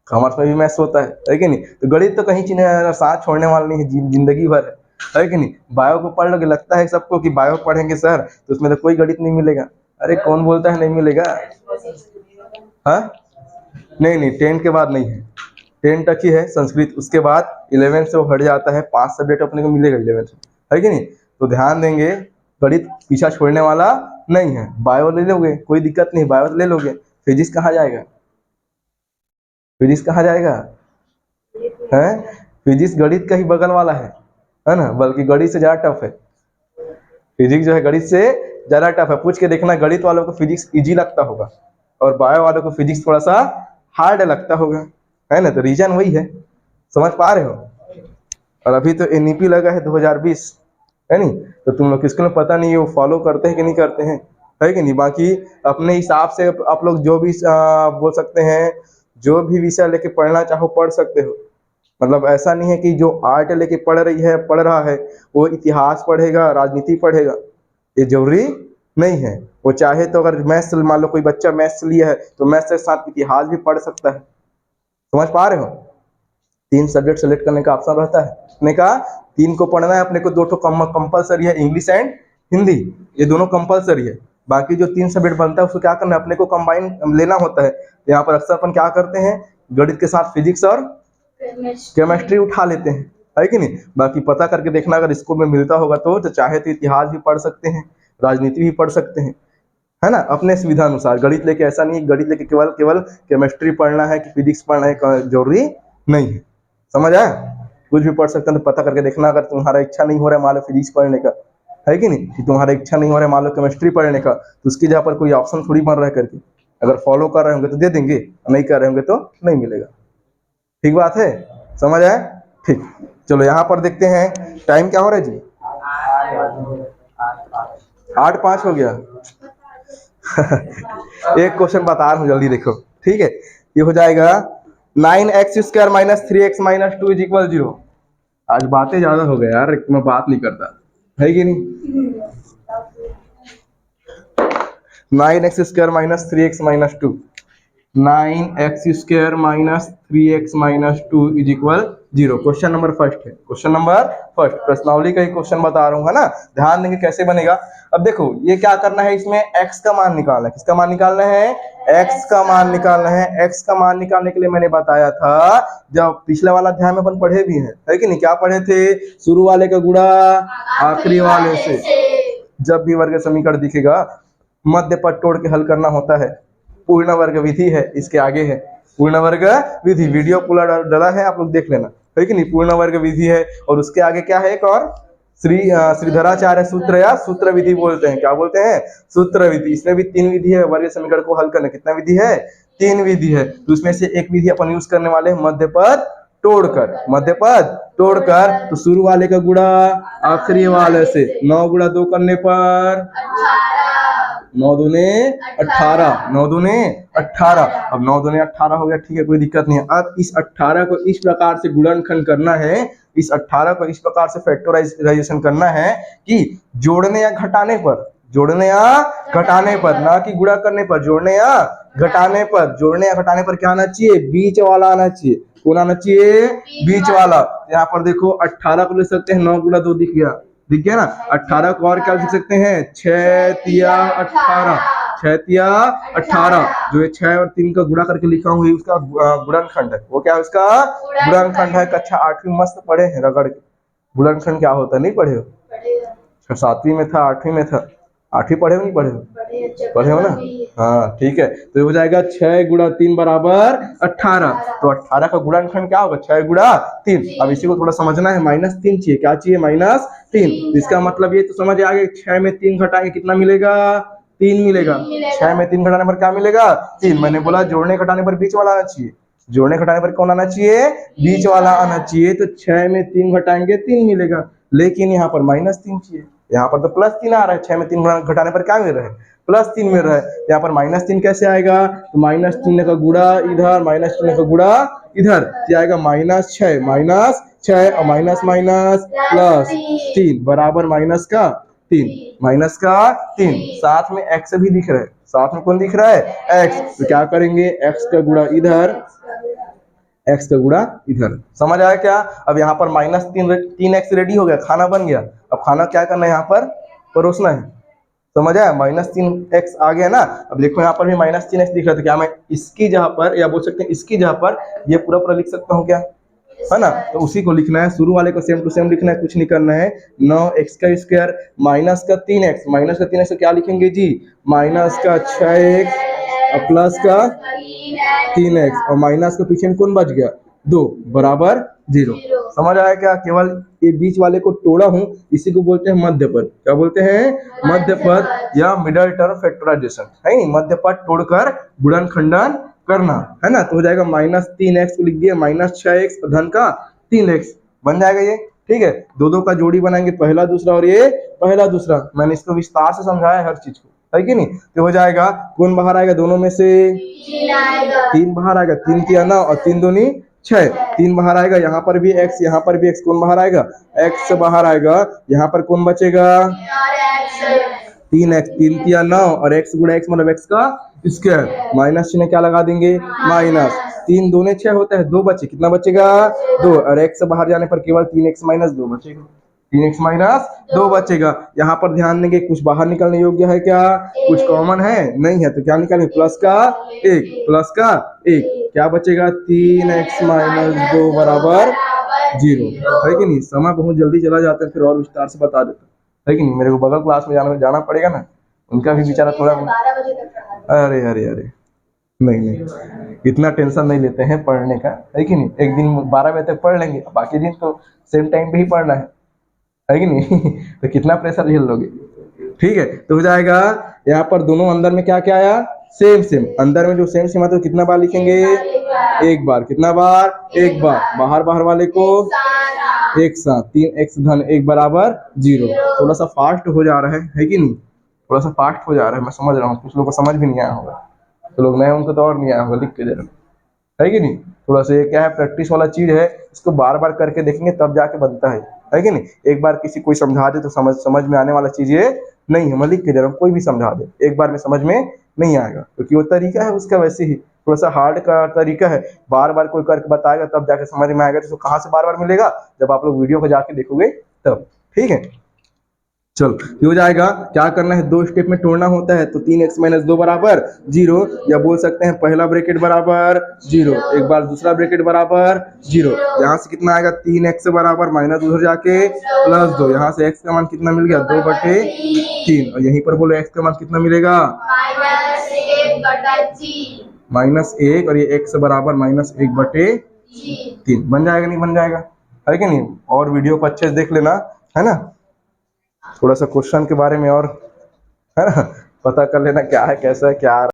कॉमर्स में भी मैथ्स होता है कि नहीं? तो गणित तो कहीं चीज साथ छोड़ने वाला नहीं है, जिंदगी भर है कि नहीं? बायो को पढ़ लोगे, लगता है सबको कि बायो पढ़ेंगे सर तो उसमें तो कोई गणित नहीं मिलेगा। अरे कौन बोलता है नहीं मिलेगा? हाँ, नहीं नहीं, 10 के बाद नहीं है, 10 तक ही है संस्कृत, उसके बाद 11 से वो हट जाता है, 5 सब्जेक्ट अपने को मिलेगा 11 से, है कि नहीं? तो ध्यान देंगे, गणित पीछा छोड़ने वाला नहीं है। बायो ले लोगे कोई दिक्कत नहीं, बायो ले लोगे, फिजिक्स कहाँ जाएगा? फिजिक्स कहाँ जाएगा? है फिजिक्स गणित का ही बगल वाला है ना? बल्कि गणित से ज्यादा टफ है फिजिक्स, जो है गणित से ज्यादा टफ है। पूछ के देखना, गणित वालों को फिजिक्स इजी लगता होगा और बायो वालों को फिजिक्स थोड़ा सा हार्ड लगता होगा, है ना? तो रीजन वही है, समझ पा रहे हो? और अभी तो एनईपी लगा है 2020, है नहीं? तो तुम लोग किसको पता नहीं है वो फॉलो करते हैं कि नहीं करते हैं, है कि नहीं? बाकी अपने हिसाब से आप लोग जो भी बोल सकते हैं, जो भी विषय लेके पढ़ना चाहो पढ़ सकते हो। मतलब ऐसा नहीं है कि जो आर्ट लेके पढ़ रहा है वो इतिहास पढ़ेगा, राजनीति पढ़ेगा, ये जरूरी नहीं है। वो चाहे तो अगर मैथ्स, मान लो कोई बच्चा मैथ्स लिया है तो मैथ्स के साथ इतिहास भी पढ़ सकता है, समझ पा रहे हो? 3 सब्जेक्ट सेलेक्ट करने का ऑप्शन रहता है अपने का, 3 को पढ़ना है अपने को, 2 कंपलसरी है, इंग्लिश एंड हिंदी, ये दोनों कंपलसरी है। बाकी जो 3 सब्जेक्ट बनता है उसको क्या करना है, अपने को कंबाइन लेना होता है। यहाँ पर अक्सर अपन क्या करते हैं, गणित के साथ फिजिक्स और केमिस्ट्री उठा लेते हैं, है कि नहीं? बाकी पता करके देखना, अगर स्कूल में मिलता होगा तो चाहे तो इतिहास भी पढ़ सकते हैं, राजनीति भी पढ़ सकते हैं, है ना? अपने सुविधा अनुसार। गणित लेके ऐसा नहीं, गणित लेके केवल केमिस्ट्री पढ़ना है कि फिजिक्स पढ़ना है, जरूरी नहीं है, समझ आया? कुछ भी पढ़ सकते हैं, तो पता करके देखना। अगर तुम्हारा इच्छा नहीं हो रहा है मान लो फिजिक्स पढ़ने का, है कि नहीं, कि तुम्हारा इच्छा नहीं हो रहा है मान लो केमिस्ट्री पढ़ने का, तो उसकी जगह पर कोई ऑप्शन थोड़ी बन रहा है करके, अगर फॉलो कर रहे होंगे तो दे देंगे, नहीं कर रहे होंगे तो नहीं मिलेगा। ठीक बात है, समझ आए? ठीक, चलो यहाँ पर देखते हैं टाइम क्या हो रहा है जी, 8:05 हो गया। एक क्वेश्चन बता रहा हूँ, जल्दी देखो, ठीक है? ये हो जाएगा 9x² - 3x - 2 = 0। आज बातें ज्यादा हो गए यार, मैं बात नहीं करता, है कि नहीं? 9x² minus 3x minus 2, 9x² minus 3x minus 2 is equal 0। Question number first है, क्वेश्चन नंबर फर्स्ट प्रश्नावली का ही क्वेश्चन बता रहा हूँ, है ना। ध्यान देंगे कैसे बनेगा। अब देखो ये क्या करना है, इसमें x का मान निकालना है। किसका मान निकालना है? x का मान निकालना है। x का मान निकालने के लिए मैंने बताया था, जब पिछले वाला अध्याय में अपन पढ़े भी हैं, है कि नहीं? क्या पढ़े थे? शुरू वाले का गुणा आखिरी वाले से। जब भी वर्ग समीकरण दिखेगा मध्य पद तोड़ के हल करना होता है। पूर्ण वर्ग विधि है, इसके आगे है पूर्ण वर्ग विधि। वीडियो पूरा डला है, आप लोग देख लेना, है कि नहीं? पूर्ण वर्ग विधि है और उसके आगे क्या है? एक और श्रीधराचार्य सूत्र या सूत्र विधि बोलते हैं। क्या बोलते हैं? सूत्र विधि। इसमें भी 3 विधि है वर्ग समीकरण को हल करने। कितना विधि है? 3 विधि है। तो उसमें से एक विधि अपन यूज करने वाले हैं मध्य पद तोड़कर। मध्य पद तोड़कर तो शुरू वाले का गुणा आखिरी वाले से। 9 गुणा 2 करने पर 9 दूने 18, 9 दूने 18। अब 9 दूने 18 हो गया, ठीक है, कोई दिक्कत नहीं है। अब इस 18 को इस प्रकार से गुणनखंड करना है, इस 18 को इस प्रकार से फैक्टराइजेशन करना है कि जोड़ने या घटाने पर, जोड़ने या घटाने पर, ना कि गुणा करने पर, जोड़ने या घटाने पर। जोड़ने या घटाने पर क्या आना चाहिए? बीच वाला आना चाहिए। कौन आना चाहिए? बीच वाला। यहाँ पर देखो 18 को लिख सकते हैं 9 गुणा 2 दिख गया ना। 18 को और क्या लिख सकते हैं? 6 तिया 18, 6 तिया 18। जो ये 6 और 3 का गुणा करके लिखा हूँ, उसका गुणनखंड है। वो क्या है? उसका गुणनखंड है। कक्षा 8वीं मस्त पढ़े हैं रगड़ के। गुणनखंड क्या होता है? नहीं पढ़े हो? 7वीं में था, 8वीं में था। 8वीं पढ़े हो? नहीं पढ़े हो? पढ़े हो ना? हाँ ठीक है। तो ये हो जाएगा 6 गुणा 3 बराबर 18। तो 18 का गुणनखंड क्या होगा? 6 गुणा 3। अब इसी को थोड़ा समझना है। -3 चाहिए। क्या चाहिए? -3। इसका मतलब ये तो समझ आ गया, 6 में 3 घटाएंगे कितना मिलेगा? 3 मिलेगा। 6 में 3 घटाने पर क्या मिलेगा? 3। मैंने बोला जोड़ने घटाने पर बीच वाला आना चाहिए। जोड़ने घटाने पर कौन आना चाहिए? बीच वाला आना चाहिए। तो 6 में 3 घटाएंगे 3 मिलेगा, लेकिन यहाँ पर -3 चाहिए। यहाँ पर तो +3 आ रहा है। 6 में 3 घटाने पर क्या मिल रहा है? +3 मिल रहा है। यहाँ पर -3 कैसे आएगा? तो -3 का गुणा इधर, -3 का गुणा इधर, क्या आएगा? -6 और माइनस माइनस +3 बराबर -3 साथ में x भी दिख रहा है। साथ में कौन दिख रहा है? x। तो क्या करेंगे? x का गुणा इधर, x का गुणा इधर। समझ आया क्या? अब यहाँ पर -3x रेडी हो गया, खाना बन गया। अब खाना क्या करना है? यहाँ पर परोसना है। समझ आया? -3x आ गया ना। अब देखो यहाँ पर भी -3x दिख रहा था। क्या मैं इसकी जगह पर, या बोल सकते हैं इसकी जगह पर, ये पूरा लिख सकता हूँ क्या? है ना। तो उसी को लिखना है, शुरू वाले को सेम टू सेम लिखना है, कुछ नहीं करना है। 9x² माइनस का 3x तो क्या लिखेंगे जी? -6x और प्लस का 3x और माइनस के पीछे कौन बच गया? 2 बराबर 0। समझ आया क्या? केवल ये बीच वाले को तोड़ा हूं, इसी को बोलते हैं मध्य पद। क्या बोलते हैं? मध्य पद या मिडल टर्म फैक्टराइजेशन, है नहीं? मध्य पद तोड़कर गुणनखंडन करना, है ना। तो हो जाएगा -3x को लिख दिया, -6x धन का 3x बन जाएगा ये, ठीक है। 2 का जोड़ी बनाएंगे, पहला दूसरा और ये पहला दूसरा। मैंने इसको विस्तार से समझाया हर चीज को, है कि नहीं। तो हो जाएगा, कौन बाहर आएगा? दोनों में से 3 बाहर आएगा। 3 किया 9 और 3 दूनी 6, 3 बाहर आएगा। यहाँ पर भी x, यहाँ पर भी x, कौन बाहर आएगा? x बाहर आएगा। यहाँ पर कौन बचेगा? 3x, 3 किया 9 और x गुणा x मतलब x का स्क्वायर। माइनस चिन्ह क्या लगा देंगे? माइनस। 3 दूने 6 होता है, 2 बचे, कितना बचेगा? 2। और x बाहर जाने पर केवल 3x - 2 बचेगा। 3x - 2 बचेगा। यहाँ पर ध्यान देंगे, कुछ बाहर निकलने योग्य है क्या? कुछ कॉमन है? नहीं है। तो क्या निकालेंगे? प्लस का 1, क्या बचेगा? 3x - 2 बराबर 0, है कि नहीं। समय बहुत जल्दी चला जाता है, फिर और विस्तार से बता देता, है कि नहीं। मेरे को बगल क्लास में जाना पड़ेगा ना, उनका भी बेचारा थोड़ा। अरे नहीं, इतना टेंशन नहीं लेते हैं पढ़ने का, है कि नहीं। एक दिन 12 बजे तक पढ़ लेंगे, बाकी दिन तो सेम टाइम पे ही पढ़ना है कि नहीं। तो कितना प्रेशर झेल लोगे, ठीक है। तो हो जाएगा यहाँ पर दोनों अंदर में क्या क्या आया? सेम। अंदर में जो सेम आता है कितना बार लिखेंगे? एक बार। कितना बार? एक बार। बाहर वाले को एक साथ। 3x धन 1 बराबर 0। थोड़ा सा फास्ट हो जा रहा है कि नहीं। थोड़ा सा फास्ट हो जा रहा है, मैं समझ रहा हूँ। कुछ लोगों को समझ भी नहीं आया होगा, तो लोग नए उनको तो और नहीं आया होगा, लिख के दे रहे, है कि नहीं। थोड़ा सा ये क्या है, प्रैक्टिस वाला चीज है। इसको बार करके देखेंगे तब जाके बनता है कि नहीं। एक बार किसी कोई समझा दे तो समझ में आने वाला चीज ये नहीं है, मैं लिख के दे रहा हूँ, कोई भी समझा दे, एक बार में समझ में नहीं आएगा, क्योंकि वो तरीका है उसका वैसे ही, थोड़ा सा हार्ड का तरीका है, बार बार कोई करके बताएगा तब जाके समझ में आएगा। तो कहाँ से बार बार मिलेगा, जब आप लोग वीडियो को जाके देखोगे तब। ठीक है, चलो ये हो जाएगा। क्या करना है, 2 स्टेप में तोड़ना होता है, तो 3x - 2 बराबर 0, या बोल सकते हैं पहला ब्रैकेट बराबर 0, एक बार दूसरा ब्रैकेट बराबर 0। यहाँ से कितना आएगा, 3x बराबर माइनस उधर जाके +2, यहाँ से x का मान कितना मिल गया, 2/3, और यहीं पर बोलो x का मान कितना मिलेगा, -1, और ये x बराबर -1/3। बन जाएगा नहीं बन जाएगा, है कि नहीं। और वीडियो को अच्छे से देख लेना, है ना, थोड़ा सा क्वेश्चन के बारे में और, है ना, पता कर लेना क्या है कैसा है क्या।